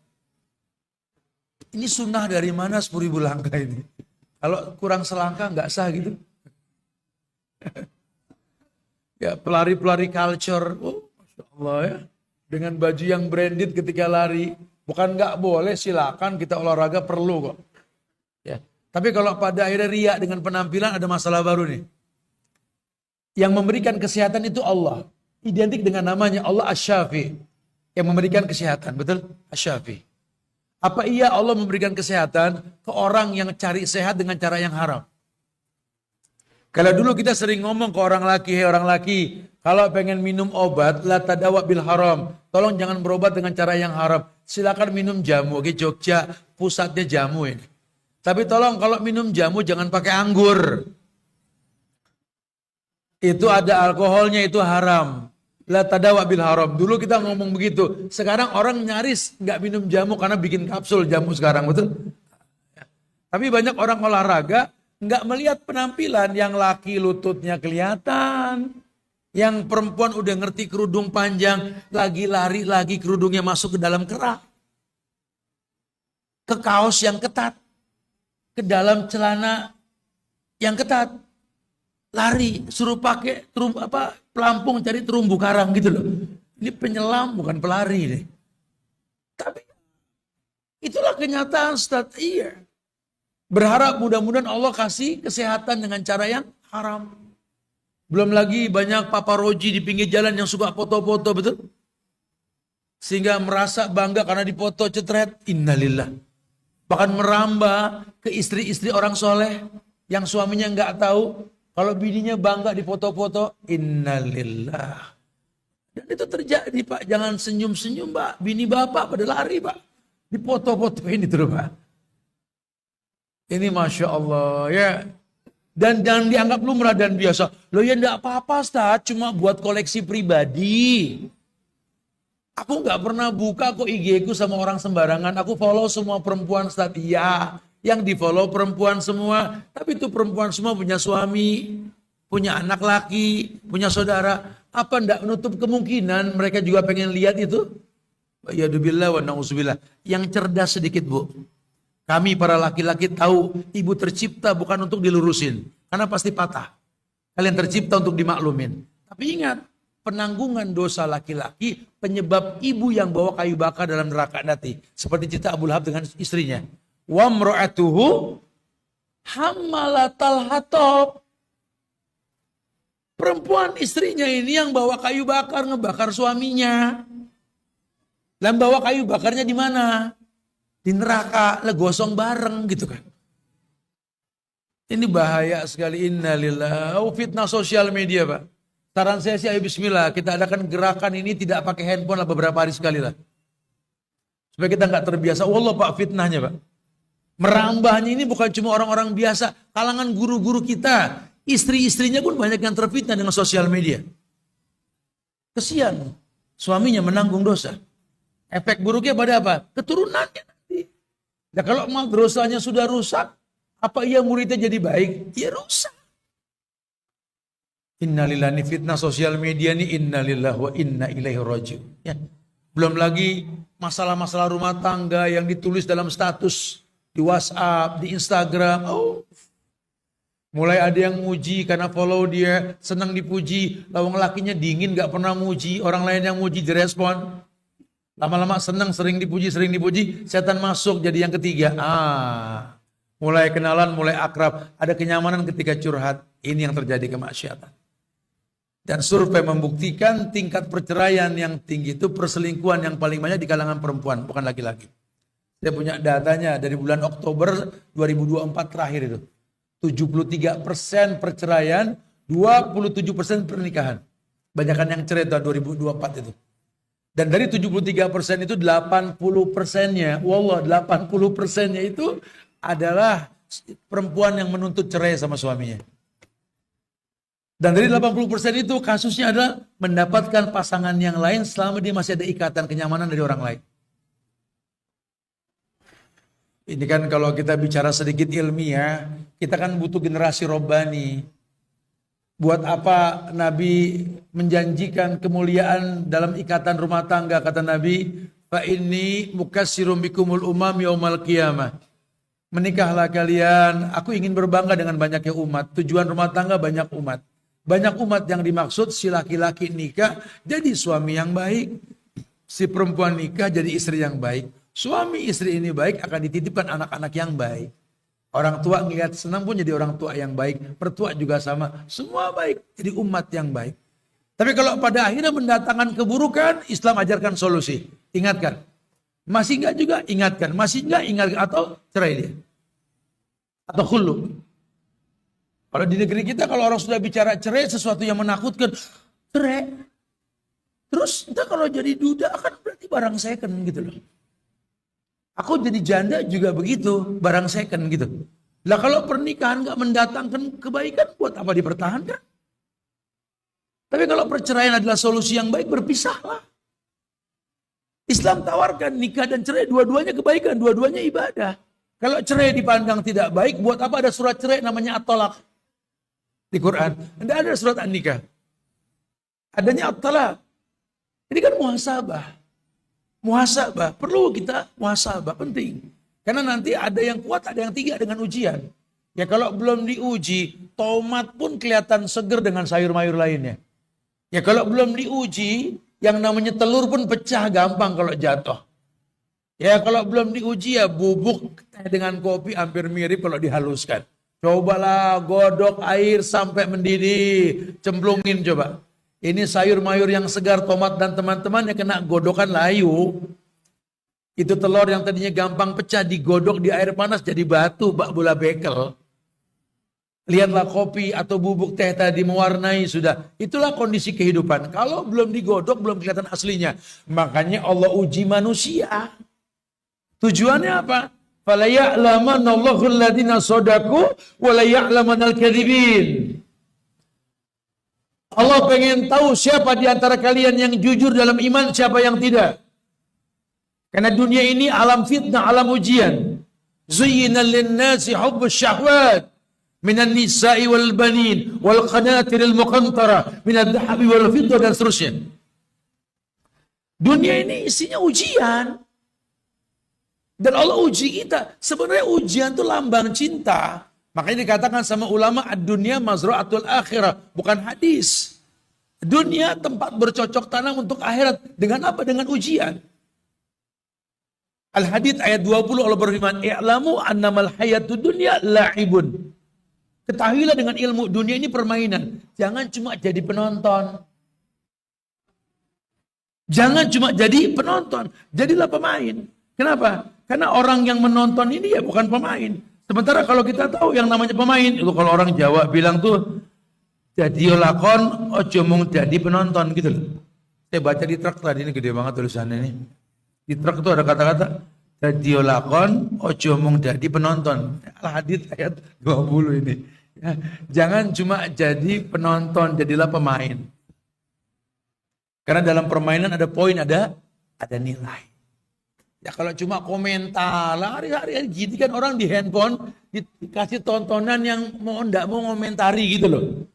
Speaker 1: Ini sunnah dari mana 10.000 langkah ini? Kalau kurang selangkah nggak sah gitu. Ya pelari-pelari culture, Masya Allah ya, dengan baju yang branded ketika lari, bukan nggak boleh, silakan kita olahraga perlu kok. Ya, tapi kalau pada akhirnya riya dengan penampilan ada masalah baru nih. Yang memberikan kesehatan itu Allah, identik dengan namanya Allah Asy-Syafi, yang memberikan kesehatan, betul? Asy-Syafi. Apa iya Allah memberikan kesehatan ke orang yang cari sehat dengan cara yang haram? Kalau dulu kita sering ngomong ke orang laki, hei orang laki, kalau pengen minum obat, la tadawa bil haram. Tolong jangan berobat dengan cara yang haram. Silakan minum jamu. Oke, Jogja pusatnya jamu ini. Tapi tolong kalau minum jamu jangan pakai anggur. Itu ada alkoholnya, itu haram. La tadawa bil haram. Dulu kita ngomong begitu. Sekarang orang nyaris nggak minum jamu karena bikin kapsul jamu sekarang, betul? Tapi banyak orang olahraga nggak melihat penampilan, yang laki lututnya kelihatan, yang perempuan udah ngerti kerudung panjang, lagi lari lagi kerudungnya masuk ke dalam kerak. ke kaos yang ketat, ke dalam celana yang ketat, lari, suruh pakai pelampung cari terumbu karang gitu loh. Ini penyelam bukan pelari deh. Tapi itulah kenyataan Ustaz. Iya. Berharap mudah-mudahan Allah kasih kesehatan dengan cara yang haram. Belum lagi banyak paparoji di pinggir jalan yang suka foto-foto, betul? Sehingga merasa bangga karena dipoto cetret. Innalillah. Bahkan merambah ke istri-istri orang soleh yang suaminya nggak tahu kalau bininya bangga di foto-foto. Innalillah. Dan itu terjadi, Pak. Jangan senyum-senyum, Pak. Bini bapak pada lari, Pak. Di foto-foto ini terus, Pak. Ini Masya Allah ya. Dan jangan dianggap lumrah dan biasa. Loh ya enggak apa-apa Ustaz, cuma buat koleksi pribadi. Aku nggak pernah buka kok IG ku sama orang sembarangan. Aku follow semua perempuan Ustaz. Iya, yang di follow perempuan semua. Tapi itu perempuan semua punya suami, punya anak laki, punya saudara. Apa enggak menutup kemungkinan mereka juga pengen lihat itu? Ya dubillah wa na'udzubillah. Yang cerdas sedikit, Bu. Kami para laki-laki tahu ibu tercipta bukan untuk dilurusin. Karena pasti patah. Kalian tercipta untuk dimaklumin. Tapi ingat, penanggungan dosa laki-laki penyebab ibu yang bawa kayu bakar dalam neraka nanti. Seperti cerita Abu Lahab dengan istrinya. Wa mra'atuhu hammalatal hatab. Perempuan istrinya ini yang bawa kayu bakar, ngebakar suaminya. Dan bawa kayu bakarnya di mana? Di neraka, gosong bareng gitu kan. Ini bahaya sekali. Innalillah. Fitnah sosial media, Pak. Saran saya sih, ayo bismillah, kita adakan gerakan ini tidak pakai handphone lah beberapa hari sekali lah. Supaya kita nggak terbiasa. Wallah Pak, fitnahnya Pak. Merambahnya ini bukan cuma orang-orang biasa. Kalangan guru-guru kita. Istri-istrinya pun banyak yang terfitnah dengan sosial media. Kesian. Suaminya menanggung dosa. Efek buruknya pada apa? Keturunannya. Nah kalau madrasahnya sudah rusak, apa iya muridnya jadi baik? Ya rusak. Innalillahi, fitnah sosial media ini innalillahi wa inna ilaihi raji'un. Ya. Belum lagi masalah-masalah rumah tangga yang ditulis dalam status di WhatsApp, di Instagram. Oh, mulai ada yang muji karena follow dia, senang dipuji. Lawang lakinya dingin, gak pernah muji. Orang lain yang muji direspon. Lama-lama senang, sering dipuji, setan masuk jadi yang ketiga. Mulai kenalan, mulai akrab, ada kenyamanan ketika curhat. Ini yang terjadi kemaksiatan. Dan survei membuktikan tingkat perceraian yang tinggi itu perselingkuhan yang paling banyak di kalangan perempuan, bukan laki-laki. Saya punya datanya dari bulan Oktober 2024 terakhir itu. 73% perceraian, 27% pernikahan. Banyakan yang cerai tahun 2024 itu. Dan dari 73% itu 80%-nya, wallah 80%-nya itu adalah perempuan yang menuntut cerai sama suaminya. Dan dari 80% itu kasusnya adalah mendapatkan pasangan yang lain selama dia masih ada ikatan kenyamanan dari orang lain. Ini kan kalau kita bicara sedikit ilmiah, kita kan butuh generasi robbani. Buat apa Nabi menjanjikan kemuliaan dalam ikatan rumah tangga, kata Nabi, fa inni mukassirum bikumul umam yaumal qiyamah. Menikahlah kalian, aku ingin berbangga dengan banyaknya umat. Tujuan rumah tangga banyak umat. Banyak umat yang dimaksud si laki-laki nikah jadi suami yang baik. Si perempuan nikah jadi istri yang baik. Suami istri ini baik akan dititipkan anak-anak yang baik. Orang tua ngelihat senang pun jadi orang tua yang baik. Pertua juga sama. Semua baik. Jadi umat yang baik. Tapi kalau pada akhirnya mendatangkan keburukan, Islam ajarkan solusi. Ingatkan. Masih enggak juga? Ingatkan. Masih enggak? Ingatkan. Atau cerai dia. Atau khulu. Kalau di negeri kita kalau orang sudah bicara cerai, sesuatu yang menakutkan. Cerai. Terus entah kalau jadi duda akan berarti barang second gitu loh. Aku jadi janda juga begitu, barang second gitu. Lah kalau pernikahan gak mendatangkan kebaikan, buat apa dipertahankan? Tapi kalau perceraian adalah solusi yang baik, berpisahlah. Islam tawarkan nikah dan cerai, dua-duanya kebaikan, dua-duanya ibadah. Kalau cerai dipandang tidak baik, buat apa ada surat cerai namanya at-talaq di Quran? Tidak ada surat an-nikah. Adanya at-talaq. Ini kan muhasabah. Muhasabah, perlu kita muhasabah, penting. Karena nanti ada yang kuat, ada yang tidak dengan ujian. Ya kalau belum diuji, tomat pun kelihatan seger dengan sayur mayur lainnya. Ya kalau belum diuji, yang namanya telur pun pecah gampang kalau jatuh. Ya kalau belum diuji ya bubuk teh dengan kopi hampir mirip kalau dihaluskan. Cobalah godok air sampai mendidih, cemplungin coba. Ini sayur mayur yang segar, tomat dan teman-teman yang kena godokan layu. Itu telur yang tadinya gampang pecah digodok di air panas jadi batu, bak bola bekel. Lihatlah kopi atau bubuk teh tadi mewarnai sudah. Itulah kondisi kehidupan. Kalau belum digodok belum kelihatan aslinya. Makanya Allah uji manusia. Tujuannya apa? Fala ya'lamanna Allahu alladziina shadaqu wa la ya'lamanal kadzibin. Allah pengen tahu siapa di antara kalian yang jujur dalam iman, siapa yang tidak. Karena dunia ini alam fitnah, alam ujian. Zuyyina lin-nasi hubbus syahwat minan nisa'i wal banin wal qanatiril muqantara minadh dhahabi wal fiddah dan seterusnya. Dunia ini isinya ujian. Dan Allah uji kita. Sebenarnya ujian itu lambang cinta. Makanya dikatakan sama ulama, ad-dunya mazra'atul akhirah. Bukan hadis. Dunia tempat bercocok tanam untuk akhirat. Dengan apa? Dengan ujian. Al-Hadid ayat 20 Allah berfirman, "I'lamu annamal hayatud dunya la'ibun." Ketahuilah dengan ilmu dunia ini permainan. Jangan cuma jadi penonton. Jangan cuma jadi penonton. Jadilah pemain. Kenapa? Karena orang yang menonton ini ya bukan pemain. Sementara kalau kita tahu yang namanya pemain, itu kalau orang Jawa bilang tuh, jadi lakon, ojo mung jadi penonton gitu loh. Saya baca di truk tadi, ini gede banget tulisannya ini. Di truk itu ada kata-kata, jadi lakon, ojo mung jadi penonton. Al-Hadid ayat 20 ini. Ya, jangan cuma jadi penonton, jadilah pemain. Karena dalam permainan ada poin, ada nilai. Ya kalau cuma komentar, hari-hari gitu kan orang di handphone dikasih tontonan yang enggak mau komentari gitu loh.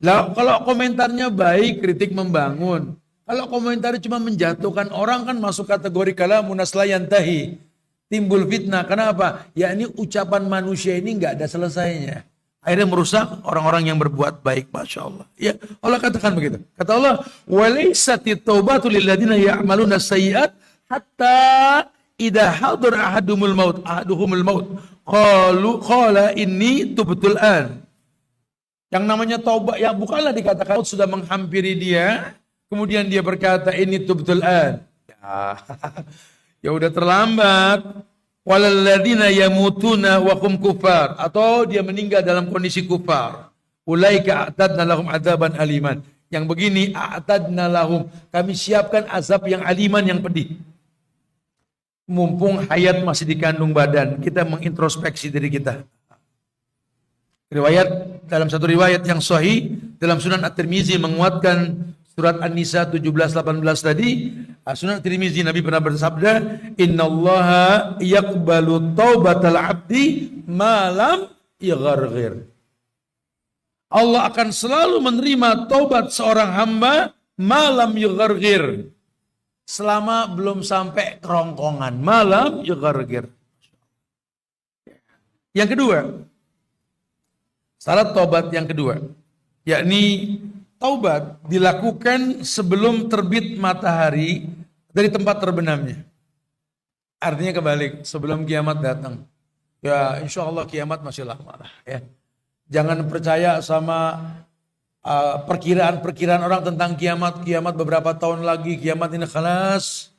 Speaker 1: Lah kalau komentarnya baik, kritik membangun. Kalau komentar cuma menjatuhkan orang kan masuk kategori kalamun la yantahi. Timbul fitnah. Kenapa? Ya ini ucapan manusia ini enggak ada selesainya. Akhirnya merusak orang-orang yang berbuat baik. Masya Allah. Ya Allah katakan begitu. Kata Allah, "Walaisatit taubatu lil ladzina ya'maluna sayyi'at hatta idza hadara ahaduhumul maut qala inni tubtul an." Yang namanya taubat yang bukanlah dikatakan sudah menghampiri dia, kemudian dia berkata ini tubtul an. Ya udah terlambat. Walalladzina yamutuna wa hum kufar, atau dia meninggal dalam kondisi kufar. Ulaika a'tadna lahum adzaban aliman. Yang begini a'tadna lahum, kami siapkan azab yang aliman, yang pedih. Mumpung hayat masih dikandung badan, kita mengintrospeksi diri kita. Riwayat dalam satu riwayat yang sahih dalam Sunan At-Tirmizi menguatkan surat An-Nisa 17-18 tadi. Sunan At-Tirmizi Nabi pernah bersabda, "Innallaha yaqbalu taubatal 'abdi ma lam yagharghir." Allah akan selalu menerima taubat seorang hamba malam yagharghir, selama belum sampai kerongkongan. Malam yagharghir. Yang kedua, syarat taubat yang kedua, yakni taubat dilakukan sebelum terbit matahari dari tempat terbenamnya. Artinya kebalik, sebelum kiamat datang. Ya insya Allah kiamat masih lama lah ya. Jangan percaya sama perkiraan-perkiraan orang tentang kiamat. Kiamat beberapa tahun lagi, kiamat ini khalas.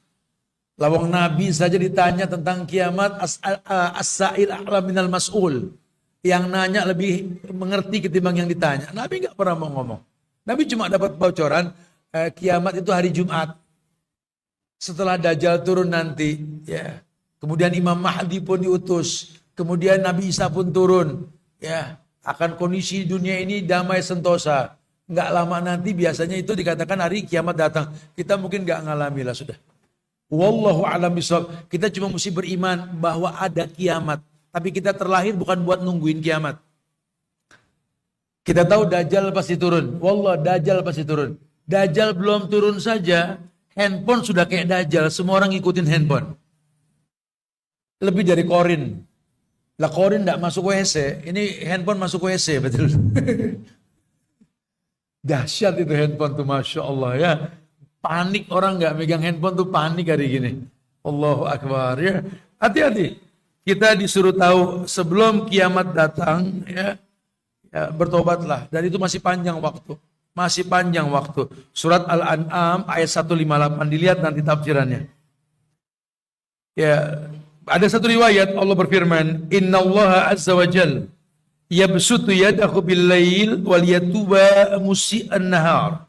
Speaker 1: Lawang Nabi saja ditanya tentang kiamat, as-sa'il a'lam minal mas'ul. Yang nanya lebih mengerti ketimbang yang ditanya. Nabi nggak pernah mau ngomong. Nabi cuma dapat bocoran kiamat itu hari Jumat. Setelah Dajjal turun nanti, ya. Kemudian Imam Mahdi pun diutus. Kemudian Nabi Isa pun turun. Ya, akan kondisi dunia ini damai sentosa. Nggak lama nanti biasanya itu dikatakan hari kiamat datang. Kita mungkin nggak ngalami lah sudah. Wallahu a'lam bishawab. Kita cuma mesti beriman bahwa ada kiamat. Tapi kita terlahir bukan buat nungguin kiamat. Kita tahu Dajjal pasti turun. Wallah, Dajjal pasti turun. Dajjal belum turun saja, handphone sudah kayak Dajjal. Semua orang ngikutin handphone. lebih dari korin. Lah korin tidak masuk WC, ini handphone masuk WC, betul. Dahsyat itu handphone tuh, Masya Allah ya. Panik orang nggak megang handphone tuh, panik hari gini. Allahu Akbar ya. Hati-hati. Kita disuruh tahu sebelum kiamat datang ya, ya bertobatlah. Dan itu masih panjang waktu. Masih panjang waktu. Surat Al-An'am ayat 158, dilihat nanti tafsirannya. Ya, ada satu riwayat Allah berfirman, Innallaha azza wa jalla yabsutu yadahu bil lail wal yatuba musi'an nahar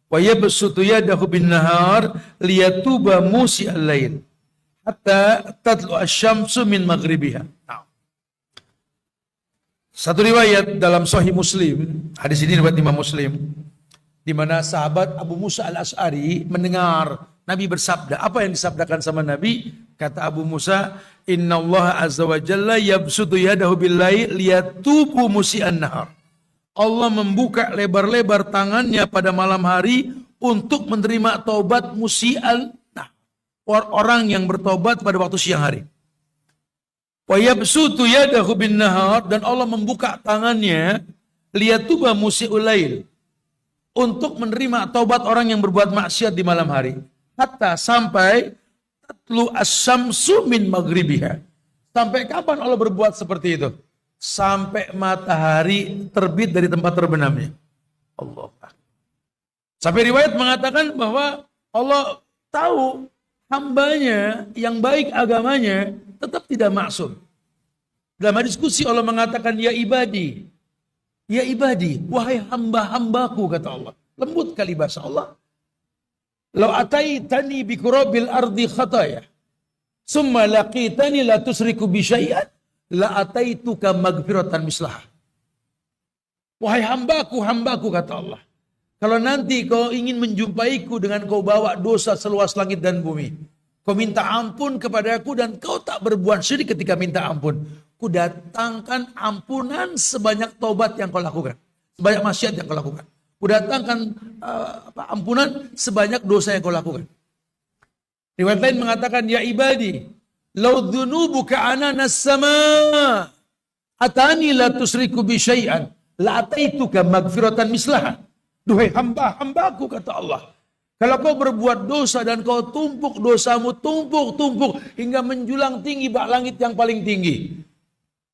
Speaker 1: wa yabsutu yadahu bin nahar liyatuba musi'al lail hatta tatlu asy-syamsu min maghribiha. Satu riwayat dalam Sahih Muslim, hadis ini riwayat Imam Muslim, di mana sahabat Abu Musa al-Asy'ari mendengar Nabi bersabda. Apa yang disabdakan sama Nabi? Kata Abu Musa, Inna Allah azza wa jalla yabsutu yadahu billahi liyatubu musi'an nahar. Allah membuka lebar-lebar tangannya pada malam hari untuk menerima taubat musi'al nahar. Orang yang bertobat pada waktu siang hari. Wa yabsutu yadahu bin nahar, dan Allah membuka tangannya liyatuba musi'ul lail, untuk menerima taubat orang yang berbuat maksiat di malam hari. Hatta sampai tatlu asyamsu min maghribiha. Sampai kapan Allah berbuat seperti itu? Sampai matahari terbit dari tempat terbenamnya. Allah. Sampai riwayat mengatakan bahwa Allah tahu hambanya yang baik agamanya tetap tidak maksum. Dalam diskusi Allah mengatakan, ya ibadi, wahai hamba-hambaku, kata Allah. Lembut kali bahasa Allah. Lau ataitani bi qurabil ardi khataya summa laqitani la tusriku bi syai'an la ataituka magfiratan mislah. Wahai hambaku, kata Allah, kalau nanti kau ingin menjumpaiku dengan kau bawa dosa seluas langit dan bumi, kau minta ampun kepadaku dan kau tak berbuat syirik ketika minta ampun, ku datangkan ampunan sebanyak taubat yang kau lakukan, sebanyak maksiat yang kau lakukan. Ku datangkan ampunan sebanyak dosa yang kau lakukan. Riwayat lain mengatakan, ya ibadi, lau dhunubuka ananas sama atani la tusriku bi syai'an la ataituka magfiratan mislaha. Duhai hamba-hambaku, kata Allah, kalau kau berbuat dosa dan kau tumpuk dosamu, tumpuk hingga menjulang tinggi bak langit yang paling tinggi,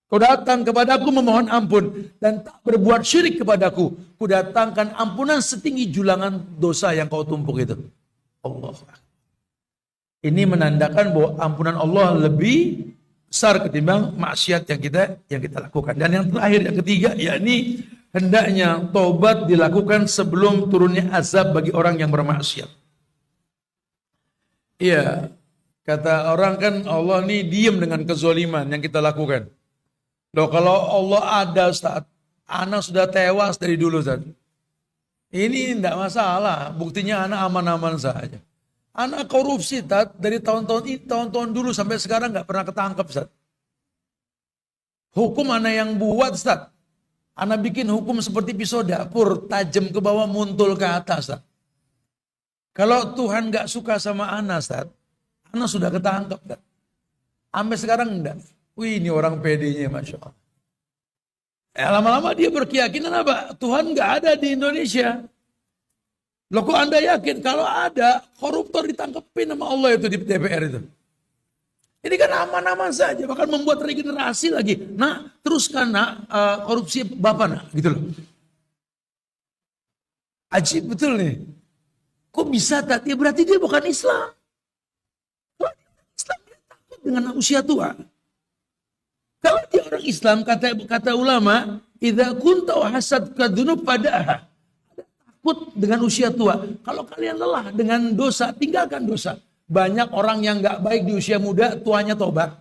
Speaker 1: kau datang kepadaku memohon ampun dan tak berbuat syirik kepadaku, ku datangkan ampunan setinggi julangan dosa yang kau tumpuk itu. Allah. Ini menandakan bahwa ampunan Allah lebih besar ketimbang maksiat yang kita lakukan. Dan yang terakhir, yang ketiga, yakni hendaknya taubat dilakukan sebelum turunnya azab bagi orang yang bermaksiat. Iya, kata orang kan Allah ini diam dengan kezoliman yang kita lakukan. Loh, kalau Allah ada, Ustaz, anak sudah tewas dari dulu, Ustaz. Ini tidak masalah, buktinya anak aman-aman saja. Anak korupsi, Ustaz, dari tahun-tahun dulu sampai sekarang nggak pernah ketangkep, Ustaz. Hukum anak yang buat, Ustaz. Anak bikin hukum seperti pisau dapur, tajam ke bawah, muntul ke atas, Ustaz. Kalau Tuhan nggak suka sama anak, Ustaz, anak sudah ketangkep, Ustaz. Sampai sekarang enggak. Wih, ini orang pedenya, Masya Allah. Lama-lama dia berkeyakinan apa? Tuhan nggak ada di Indonesia. Loh, kok Anda yakin? Kalau ada, koruptor ditangkepin sama Allah itu di DPR itu. Ini kan aman-aman saja, bahkan membuat regenerasi lagi. Nah, teruskan nak, korupsi Bapak nak, gitu loh. Ajib betul nih. Kok bisa tak? Ya berarti dia bukan Islam. Kalau Islam dia takut dengan usia tua. Kalau dia orang Islam, kata ulama, idza kunta hasadka dzunub fadaha. Takut dengan usia tua. Kalau kalian lelah dengan dosa, tinggalkan dosa. Banyak orang yang nggak baik di usia muda, tuanya tobat.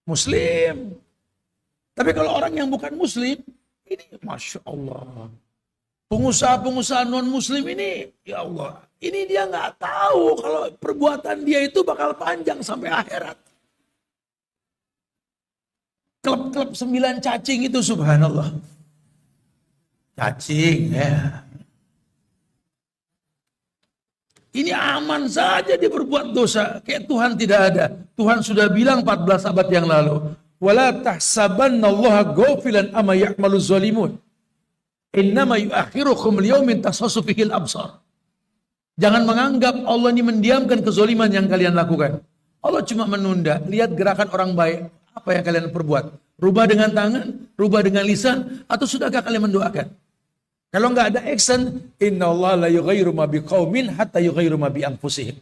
Speaker 1: Muslim. Tapi kalau orang yang bukan Muslim, ini Masya Allah. Pengusaha-pengusaha non-Muslim ini, ya Allah, ini dia nggak tahu kalau perbuatan dia itu bakal panjang sampai akhirat. Klub-klub 9 cacing itu, subhanallah. Cacing, ya. Ini aman saja dia berbuat dosa. Kayak Tuhan tidak ada. Tuhan sudah bilang 14 abad yang lalu. Wala tahsabannallaha ghafilan amma ya'malu zalimun. Innama yuakhirukum liyaumin tashassu fihil absar. Jangan menganggap Allah ini mendiamkan kezaliman yang kalian lakukan. Allah cuma menunda. Lihat gerakan orang baik. Apa yang kalian perbuat? Rubah dengan tangan, rubah dengan lisan, atau sudahkah kalian mendoakan? Kalau nggak ada action, innallaha la yughayyiru ma biqaumin hatta yughayyiru ma bi anfusihim.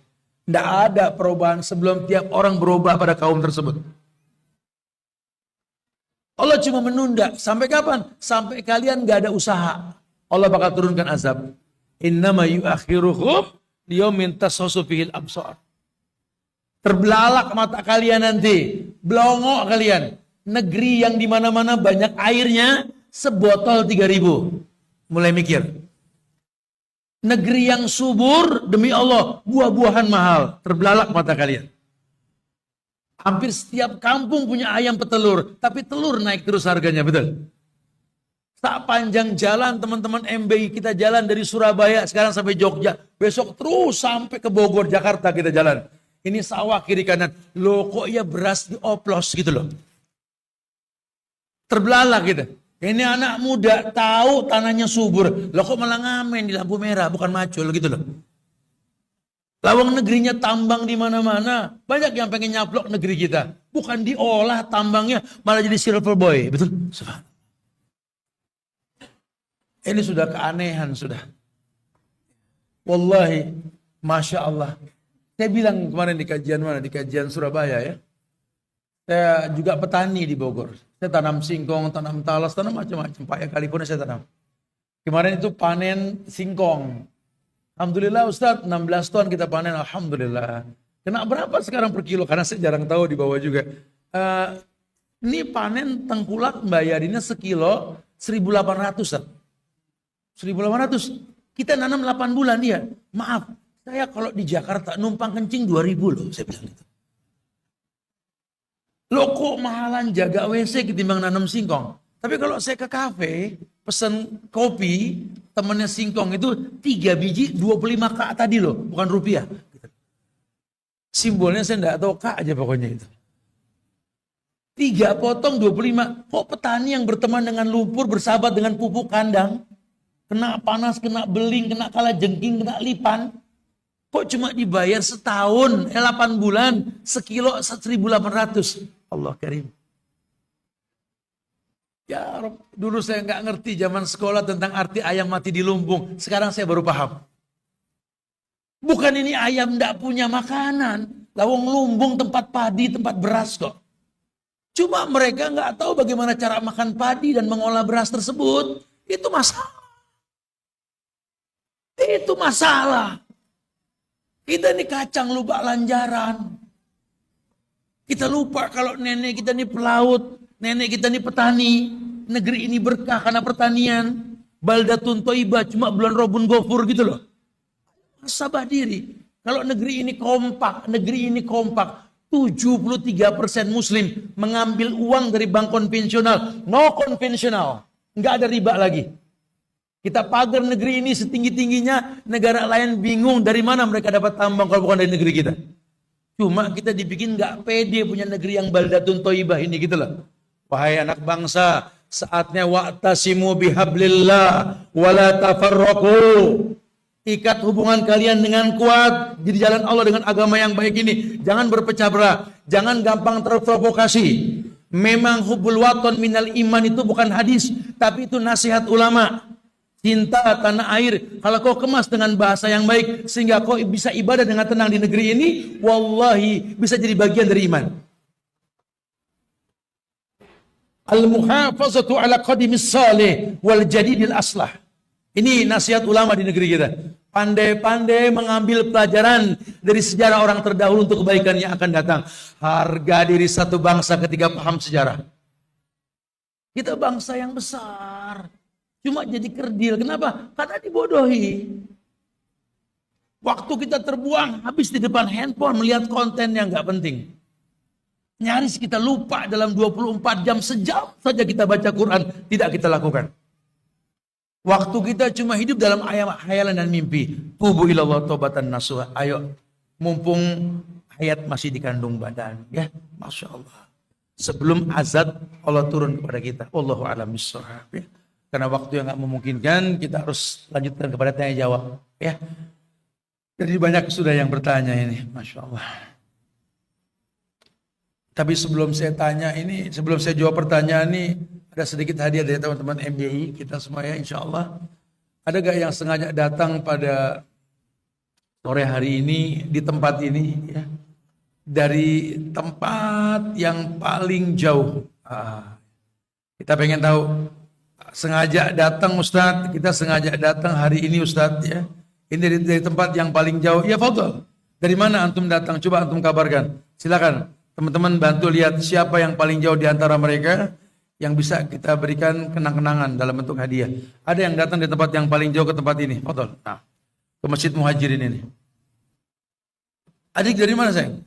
Speaker 1: Nggak ada perubahan sebelum tiap orang berubah pada kaum tersebut. Allah cuma menunda. Sampai kapan? Sampai kalian nggak ada usaha. Allah bakal turunkan azab. Innama yuakhiruhum liyaumin tashassu fihil absar. Terbelalak mata kalian nanti, blongok kalian. Negeri yang di mana-mana banyak airnya, sebotol 3.000. Mulai mikir. Negeri yang subur, demi Allah, buah-buahan mahal. Terbelalak mata kalian. Hampir setiap kampung punya ayam petelur, tapi telur naik terus harganya, betul? Tak panjang jalan teman-teman MBI kita jalan dari Surabaya sekarang sampai Jogja. Besok terus sampai ke Bogor, Jakarta kita jalan. Ini sawah kiri kanan. Loh kok ya beras dioplos gitu loh. Terbelalak gitu. Ini anak muda tahu tanahnya subur. Loh kok malah ngamen di lampu merah, bukan macul gitu loh. Lawang negerinya tambang di mana-mana. Banyak yang pengen nyaplok negeri kita. Bukan diolah tambangnya, malah jadi silver boy. Betul? Ini sudah keanehan sudah. Wallahi, Masya Allah. Saya bilang kemarin di kajian mana? Di kajian Surabaya ya. Saya juga petani di Bogor. Saya tanam singkong, tanam talas, tanam macam-macam. Paya California saya tanam. Kemarin itu panen singkong. Alhamdulillah Ustadz, 16 ton kita panen. Alhamdulillah. Kena berapa sekarang per kilo? Karena saya jarang tahu di bawah juga. Ini panen tengkulak bayarinnya sekilo 1.800. 1.800. Kita nanam 8 bulan dia. Maaf. Saya kalau di Jakarta numpang kencing 2.000 loh, saya bilang gitu. Loh kok mahalan jaga WC ketimbang nanam singkong. Tapi kalau saya ke kafe, pesen kopi, temennya singkong itu 3 biji 25 K tadi loh, bukan rupiah. Simbolnya saya enggak tahu K aja pokoknya itu. 3 potong 25. Kok petani yang berteman dengan lumpur, bersahabat dengan pupuk kandang, kena panas, kena beling, kena kalajengking, kena lipan. Kok cuma dibayar setahun, 8 bulan, sekilo 1.800. Allah Karim. Ya Rob, dulu saya nggak ngerti zaman sekolah tentang arti ayam mati di lumbung. Sekarang saya baru paham. Bukan ini ayam nggak punya makanan. Lawang lumbung tempat padi, tempat beras kok. Cuma mereka nggak tahu bagaimana cara makan padi dan mengolah beras tersebut. Itu masalah. Itu masalah. Kita ini kacang lubak lanjaran. Kita lupa kalau nenek kita ini pelaut, nenek kita ini petani. Negeri ini berkah karena pertanian. Baldatun Thayyibah, cuma bulan Robun Gofur gitu loh. Sabah diri. Kalau negeri ini kompak, 73% Muslim mengambil uang dari bank konvensional. No konvensional. Nggak ada riba lagi. Kita pagar negeri ini setinggi-tingginya, negara lain bingung dari mana mereka dapat tambang kalau bukan dari negeri kita. Cuma kita dibikin nggak pede punya negeri yang baldatun thayyibah ini gitu loh. Wahai anak bangsa, saatnya wa'tasimu bihablillah wala tafarraqu. Ikat hubungan kalian dengan kuat di jalan Allah dengan agama yang baik ini. Jangan berpecah belah, jangan gampang terprovokasi. Memang hubbul waton minal iman itu bukan hadis, tapi itu nasihat ulama. Cinta tanah air, kalau kau kemas dengan bahasa yang baik sehingga kau bisa ibadah dengan tenang di negeri ini, wallahi bisa jadi bagian dari iman. Al-muhafazatu ala qadimis salih wal jadidil aslah. Ini nasihat ulama di negeri kita. Pandai-pandai mengambil pelajaran dari sejarah orang terdahulu untuk kebaikan yang akan datang. Harga diri satu bangsa ketika paham sejarah. Kita bangsa yang besar. Cuma jadi kerdil. Kenapa? Karena dibodohi. Waktu kita terbuang habis di depan handphone melihat konten yang gak penting. Nyaris kita lupa dalam 24 jam, sejam saja kita baca Quran. Tidak kita lakukan. Waktu kita cuma hidup dalam hayalan dan mimpi. Tubu ilallah taubatan nasuha. Ayo, mumpung hayat masih dikandung badan, ya, masya Allah. Sebelum azab Allah turun kepada kita. Wallahu a'lam bishawab, ya. Karena waktu yang nggak memungkinkan, kita harus lanjutkan kepada tanya jawab, ya. Jadi banyak sudah yang bertanya ini, masya Allah. Tapi sebelum saya tanya ini, sebelum saya jawab pertanyaan ini, ada sedikit hadiah dari teman-teman MBI kita semua, ya, insya Allah. Ada gak yang sengaja datang pada sore hari ini di tempat ini, ya, dari tempat yang paling jauh? Kita pengen tahu. Sengaja datang Ustadz, kita sengaja datang hari ini Ustadz, ya. Ini dari tempat yang paling jauh. Ya, fadhol. Dari mana antum datang? Coba antum kabarkan. Silakan teman-teman bantu lihat siapa yang paling jauh di antara mereka yang bisa kita berikan kenang-kenangan dalam bentuk hadiah. Ada yang datang di tempat yang paling jauh ke tempat ini. Fadhol. Nah, ke Masjid Muhajirin ini. Adik dari mana, sayang?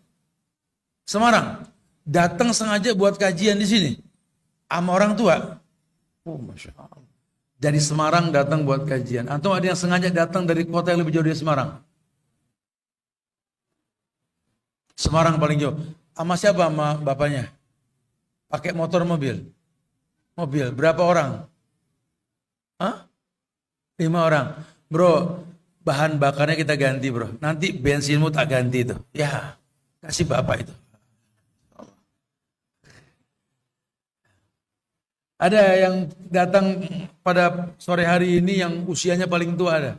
Speaker 1: Semarang. Datang sengaja buat kajian di sini. Sama orang tua. Oh, masya Allah. Dari Semarang datang buat kajian. Antum ada yang sengaja datang dari kota yang lebih jauh dari Semarang? Semarang paling jauh. Sama siapa? Sama bapaknya? Pakai motor mobil? Mobil. Berapa orang? Hah? 5 orang. Bro, bahan bakarnya kita ganti, bro. Nanti bensinmu tak ganti itu. Ya, kasih bapak itu. Ada yang datang pada sore hari ini yang usianya paling tua ada.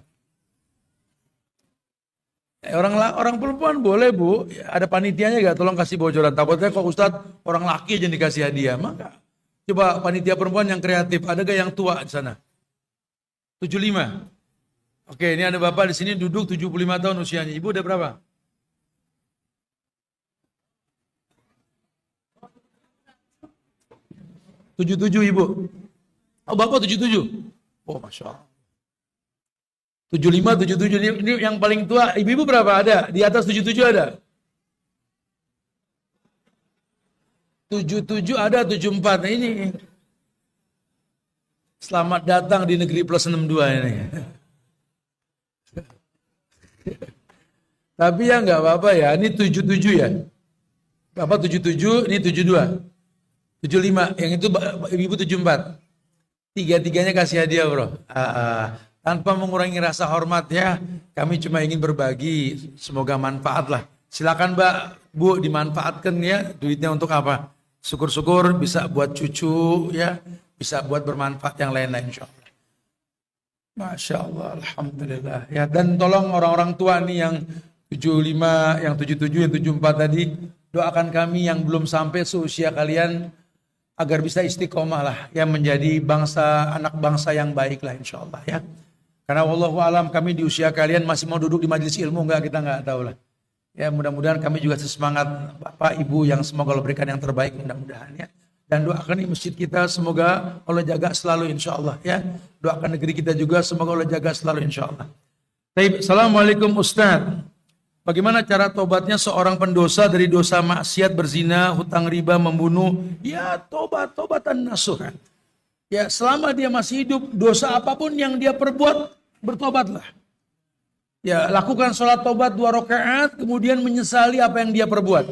Speaker 1: Orang perempuan boleh, Bu. Ada panitianya gak? Tolong kasih bocoran. Takutnya kok Ustadz orang laki aja dikasih hadiah. Maka coba panitia perempuan yang kreatif. Ada gak yang tua di sana? 75. Oke, ini ada bapak di sini duduk 75 tahun usianya. Ibu udah berapa? Tujuh ibu. Oh, bapak 77. Oh, masya Allah. 75, 77 ini yang paling tua. Ibu-ibu berapa ada? Di atas 77 ada? 77 ada, 74. Nah, ini. Selamat datang di negeri plus 62 ini. Tapi ya nggak apa-apa ya. Ini 77 ya. Bapak 77, ini 72. 75, yang itu ibu 74. Tiga-tiganya kasih hadiah, bro. Tanpa mengurangi rasa hormat, ya. Kami cuma ingin berbagi, semoga manfaat lah. Silakan Mbak, Bu, dimanfaatkan, ya. Duitnya untuk apa? Syukur-syukur bisa buat cucu, ya. Bisa buat bermanfaat yang lain-lain, insya Allah. Masya Allah, alhamdulillah. Ya, dan tolong orang-orang tua nih yang 75, yang 77, yang 74 tadi, doakan kami yang belum sampai seusia kalian agar bisa istiqomah lah, ya, menjadi bangsa, anak bangsa yang baik lah, insya Allah, ya. Karena wallahu alam kami di usia kalian masih mau duduk di majelis ilmu enggak, kita enggak tahu lah. Ya, mudah-mudahan kami juga sesemangat Bapak Ibu yang semoga Allah berikan yang terbaik, mudah-mudahan, ya. Dan doakan di masjid kita semoga Allah jaga selalu, insya Allah, ya. Doakan negeri kita juga semoga Allah jaga selalu, insya Allah. Baik, assalamualaikum Ustaz. Bagaimana cara tobatnya seorang pendosa dari dosa maksiat, berzina, hutang riba, membunuh? Ya, tobatan nasuha. Ya, selama dia masih hidup, dosa apapun yang dia perbuat, bertobatlah. Ya, lakukan sholat tobat 2 rakaat, kemudian menyesali apa yang dia perbuat.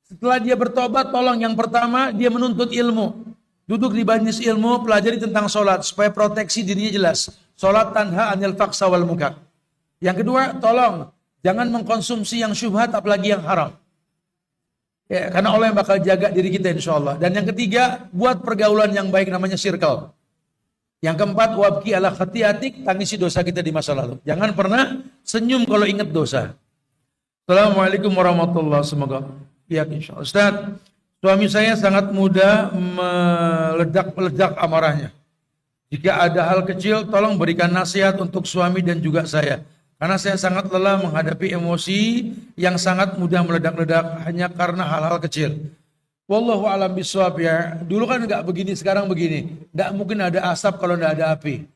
Speaker 1: Setelah dia bertobat, tolong yang pertama, dia menuntut ilmu. Duduk di majelis ilmu, pelajari tentang sholat, supaya proteksi dirinya jelas. Sholat tanha anil faqsa wal munkar. Yang kedua, tolong jangan mengkonsumsi yang syubhat, apalagi yang haram. Ya, karena Allah yang bakal jaga diri kita, insya Allah. Dan yang ketiga, buat pergaulan yang baik, namanya circle. Yang keempat, wabki ala khatiatik, tangisi dosa kita di masa lalu. Jangan pernah senyum kalau ingat dosa. Assalamualaikum warahmatullahi wabarakatuh. Semoga ya, insya Allah. Ustaz, suami saya sangat mudah meledak-ledak amarahnya. Jika ada hal kecil, tolong berikan nasihat untuk suami dan juga saya. Karena saya sangat lelah menghadapi emosi yang sangat mudah meledak-ledak hanya karena hal-hal kecil. Wallahu a'lam bishawab, ya. Dulu kan enggak begini, sekarang begini. Enggak mungkin ada asap kalau enggak ada api.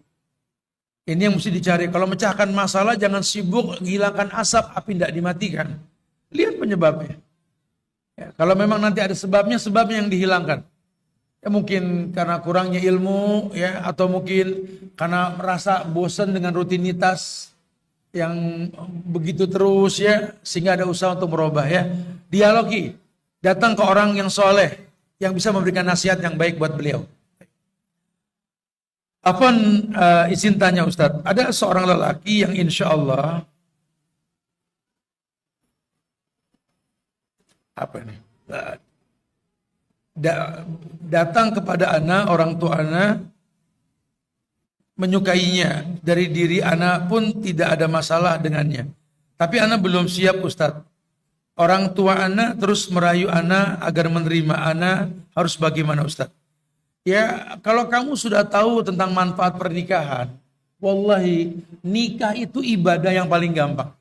Speaker 1: Ini yang mesti dicari. Kalau mecahkan masalah jangan sibuk menghilangkan asap, api enggak dimatikan. Lihat penyebabnya. Ya, kalau memang nanti ada sebabnya yang dihilangkan. Ya mungkin karena kurangnya ilmu ya, atau mungkin karena merasa bosan dengan rutinitas yang begitu terus ya, sehingga ada usaha untuk merubah ya. Dialogi, datang ke orang yang soleh yang bisa memberikan nasihat yang baik buat beliau. Apa izin tanya Ustadz, ada seorang lelaki yang insya Allah apa ini? Datang kepada anak, orang tua anak menyukainya, dari diri anak pun tidak ada masalah dengannya. Tapi anak belum siap Ustadz. Orang tua anak terus merayu anak agar menerima anak, harus bagaimana Ustadz? Ya, kalau kamu sudah tahu tentang manfaat pernikahan, wallahi nikah itu ibadah yang paling gampang.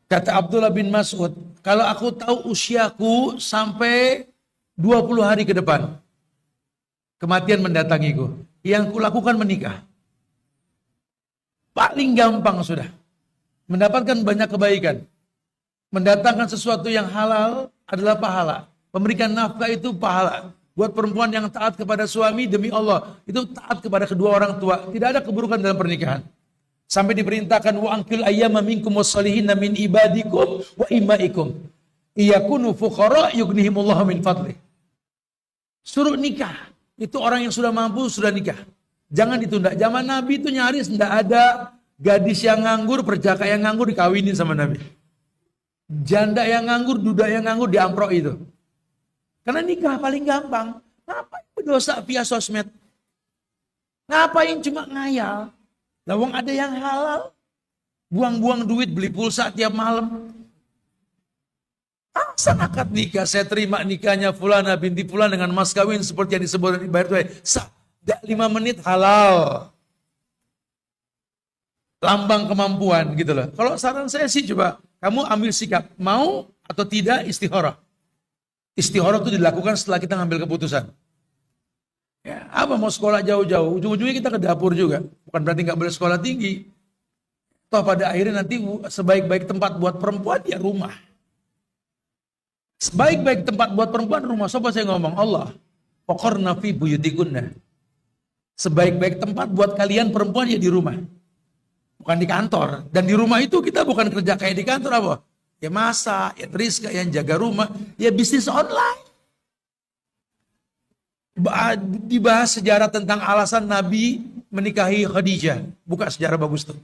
Speaker 1: Kata Abdullah bin Mas'ud, kalau aku tahu usiaku sampai 20 hari ke depan, kematian mendatangiku, yang kulakukan menikah. Paling gampang sudah. Mendapatkan banyak kebaikan. Mendatangkan sesuatu yang halal adalah pahala. Memberikan nafkah itu pahala. Buat perempuan yang taat kepada suami demi Allah, itu taat kepada kedua orang tua. Tidak ada keburukan dalam pernikahan. Sampai diperintahkan wa ankil ayyama minkum wassalihin min ibadikum wa imaikum. Iyakunu fuqara yughnihimullahu min fadlih. Suruh nikah. Itu orang yang sudah mampu sudah nikah. Jangan ditunda. Zaman Nabi itu nyaris tidak ada gadis yang nganggur, perjaka yang nganggur dikawinin sama Nabi. Janda yang nganggur, duda yang nganggur diamprok itu. Karena nikah paling gampang. Ngapain berdosa via sosmed? Ngapain cuma ngayal? Lawang ada yang halal. Buang-buang duit beli pulsa tiap malam. Asal akad nikah, saya terima nikahnya Fulana binti Fulan dengan mas kawin seperti yang disebut di bayar tuai. Gak 5 menit halal. Lambang kemampuan gitu loh. Kalau saran saya sih coba kamu ambil sikap mau atau tidak istikharah. Istikharah itu dilakukan setelah kita ngambil keputusan. Ya, apa mau sekolah jauh-jauh, ujung-ujungnya kita ke dapur juga. Bukan berarti nggak boleh sekolah tinggi. Toh pada akhirnya nanti sebaik-baik tempat buat perempuan ya rumah. Sebaik-baik tempat buat perempuan rumah. Sobat saya ngomong Allah. Waqarna fi buyutikunna. Sebaik-baik tempat buat kalian perempuan ya di rumah. Bukan di kantor. Dan di rumah itu kita bukan kerja kayak di kantor apa? Ya masak, ya teriska, yang jaga rumah, ya bisnis online. Dibahas sejarah tentang alasan Nabi menikahi Khadijah. Buka sejarah bagus tuh.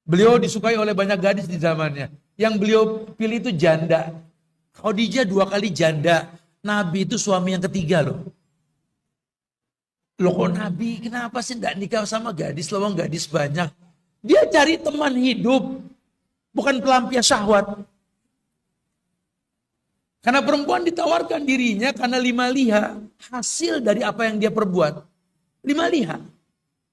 Speaker 1: Beliau disukai oleh banyak gadis di zamannya. Yang beliau pilih itu janda. Khadijah 2 kali janda. Nabi itu suami yang ketiga loh. Loh kok Nabi kenapa sih tidak nikah sama gadis? Lawang gadis banyak. Dia cari teman hidup. Bukan pelampias syahwat. Karena perempuan ditawarkan dirinya karena 5 liha. Hasil dari apa yang dia perbuat. 5 liha.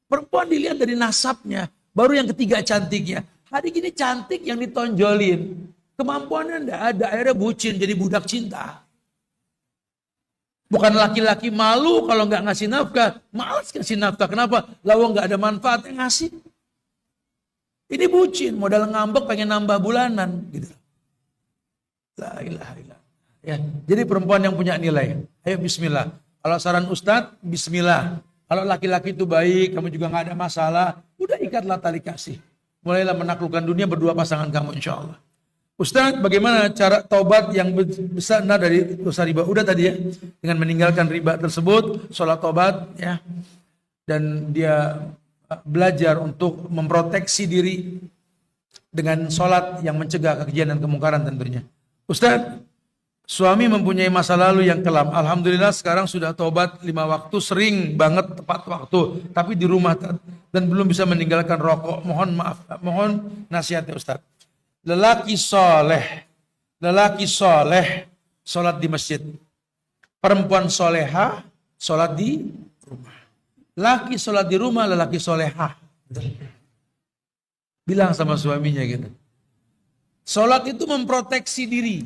Speaker 1: Perempuan dilihat dari nasabnya. Baru yang ketiga cantiknya. Hari gini cantik yang ditonjolin. Kemampuannya enggak ada. Akhirnya bucin jadi budak cinta. Bukan laki-laki malu kalau nggak ngasih nafkah. Malas kasih nafkah. Kenapa? Lawang nggak ada manfaat yang ngasih. Ini bucin. Modal ngambek pengen nambah bulanan. Gitu. La ilaha illallah. Ya, jadi perempuan yang punya nilai. Ayo bismillah. Kalau saran Ustadz, bismillah. Kalau laki-laki itu baik, kamu juga nggak ada masalah, udah ikatlah tali kasih. Mulailah menaklukkan dunia berdua pasangan kamu insya Allah. Ustadz, bagaimana cara taubat yang besar dari dosa riba? Udah tadi ya, dengan meninggalkan riba tersebut, sholat taubat ya, dan dia belajar untuk memproteksi diri dengan sholat yang mencegah kekejian dan kemungkaran tentunya. Ustadz, suami mempunyai masa lalu yang kelam. Alhamdulillah sekarang sudah tobat 5 waktu, sering banget tepat waktu. Tapi di rumah dan belum bisa meninggalkan rokok. Mohon maaf, mohon nasihatnya Ustaz. Lelaki soleh, sholat di masjid. Perempuan soleha, sholat di rumah. Laki sholat di rumah, lelaki soleha. Bilang sama suaminya gitu. Sholat itu memproteksi diri.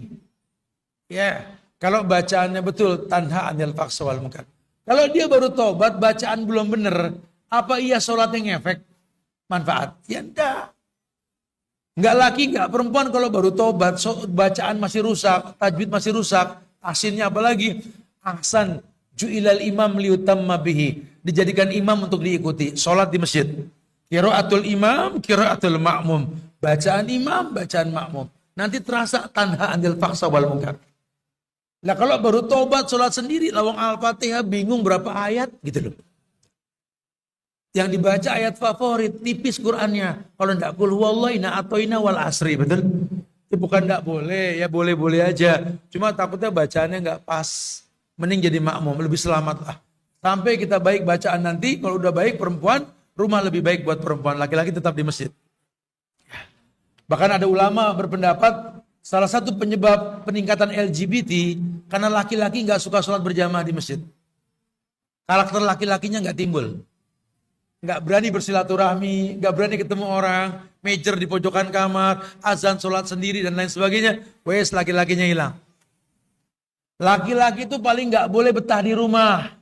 Speaker 1: Ya, kalau bacaannya betul, tanha anil fahsya wal munkar. Kalau dia baru tobat, bacaan belum benar, apa iya sholatnya ngefek? Manfaat? Ya enggak. Enggak laki, enggak perempuan kalau baru tobat, bacaan masih rusak, tajwid masih rusak, asinnya apalagi, ahsan, Ju'ilal imam liutamma bihi. Dijadikan imam untuk diikuti. Salat di masjid. Qiraatul imam, qiraatul ma'mum. Bacaan imam, bacaan makmum. Nanti terasa tanha anil faksa wal munkar. Lah kalau baru tobat salat sendiri, lawang Al-Fatihah bingung berapa ayat gitu loh. Yang dibaca ayat favorit, tipis Qur'annya. Kalau enggak kul huwallahi na atoina wal asri, betul? Itu bukan enggak boleh, ya boleh-boleh aja. Cuma takutnya bacaannya enggak pas. Mending jadi makmum, lebih selamat lah. Sampai kita baik bacaan nanti, kalau udah baik perempuan, rumah lebih baik buat perempuan. Laki-laki tetap di masjid. Bahkan ada ulama berpendapat, salah satu penyebab peningkatan LGBT, karena laki-laki enggak suka sholat berjamaah di masjid. Karakter laki-lakinya enggak timbul. Nggak berani bersilaturahmi, nggak berani ketemu orang, major di pojokan kamar, azan sholat sendiri dan lain sebagainya. Wes laki-lakinya hilang. Laki-laki itu paling nggak boleh betah di rumah.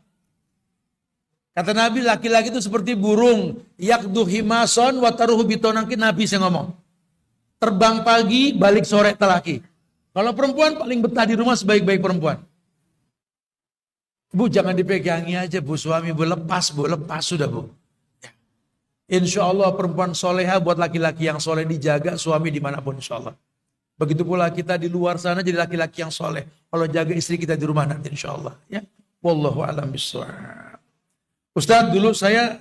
Speaker 1: Kata Nabi, laki-laki itu seperti burung, yakdu himason wataruhu bitonangkin. Nabi saya ngomong, terbang pagi, balik sore telaki. Kalau perempuan paling betah di rumah sebaik-baik perempuan. Bu jangan dipegangi aja bu, suami bu lepas sudah bu. Insya Allah perempuan soleha buat laki-laki yang soleh dijaga suami dimanapun insya Allah. Begitu pula kita di luar sana jadi laki-laki yang soleh. Kalau jaga istri kita di rumah nanti insya Allah. Ya. Wallahu a'lam bishawab. Ustadz dulu saya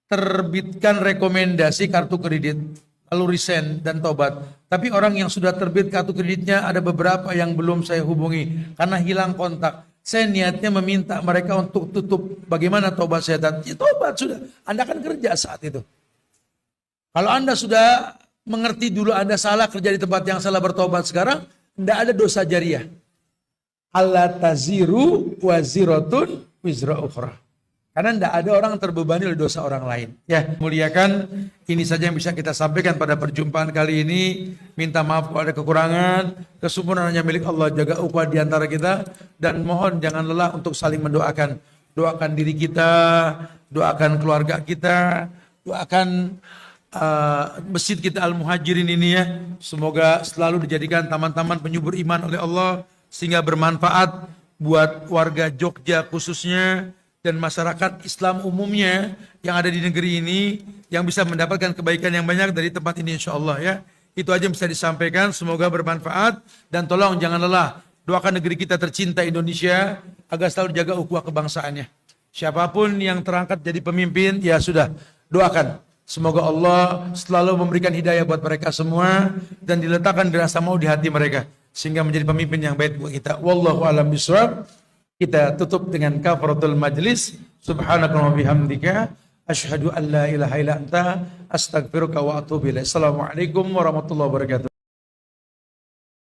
Speaker 1: terbitkan rekomendasi kartu kredit. Lalu resign dan tobat. Tapi orang yang sudah terbit kartu kreditnya ada beberapa yang belum saya hubungi. Karena hilang kontak. Saya niatnya meminta mereka untuk tutup. Bagaimana tobat saya? Ya, tobat sudah. Anda kan kerja saat itu. Kalau Anda sudah mengerti dulu Anda salah kerja di tempat yang salah bertobat sekarang, tidak ada dosa jariah. Alla taziru waziratun wizra ukhra. Karena tidak ada orang terbebani oleh dosa orang lain. Ya, muliakan, ini saja yang bisa kita sampaikan pada perjumpaan kali ini. Minta maaf kalau ada kekurangan. Kesempurnaan hanya milik Allah. Jaga ukhuwah di antara kita. Dan mohon jangan lelah untuk saling mendoakan. Doakan diri kita, doakan keluarga kita, doakan masjid kita Al-Muhajirin ini ya. Semoga selalu dijadikan taman-taman penyubur iman oleh Allah. Sehingga bermanfaat buat warga Jogja khususnya. Dan masyarakat Islam umumnya yang ada di negeri ini yang bisa mendapatkan kebaikan yang banyak dari tempat ini insya Allah ya. Itu aja yang bisa disampaikan, semoga bermanfaat dan tolong jangan lelah doakan negeri kita tercinta Indonesia agar selalu jaga ukhuwah kebangsaannya. Siapapun yang terangkat jadi pemimpin ya sudah doakan. Semoga Allah selalu memberikan hidayah buat mereka semua dan diletakkan rasa mau di hati mereka sehingga menjadi pemimpin yang baik buat kita. Wallahu a'lam bishawab. Kita tutup dengan kafaratul majlis. Subhanaka wa bihamdika asyhadu an la ilaha illa anta astaghfiruka wa atubu ilaik. Assalamualaikum warahmatullahi wabarakatuh.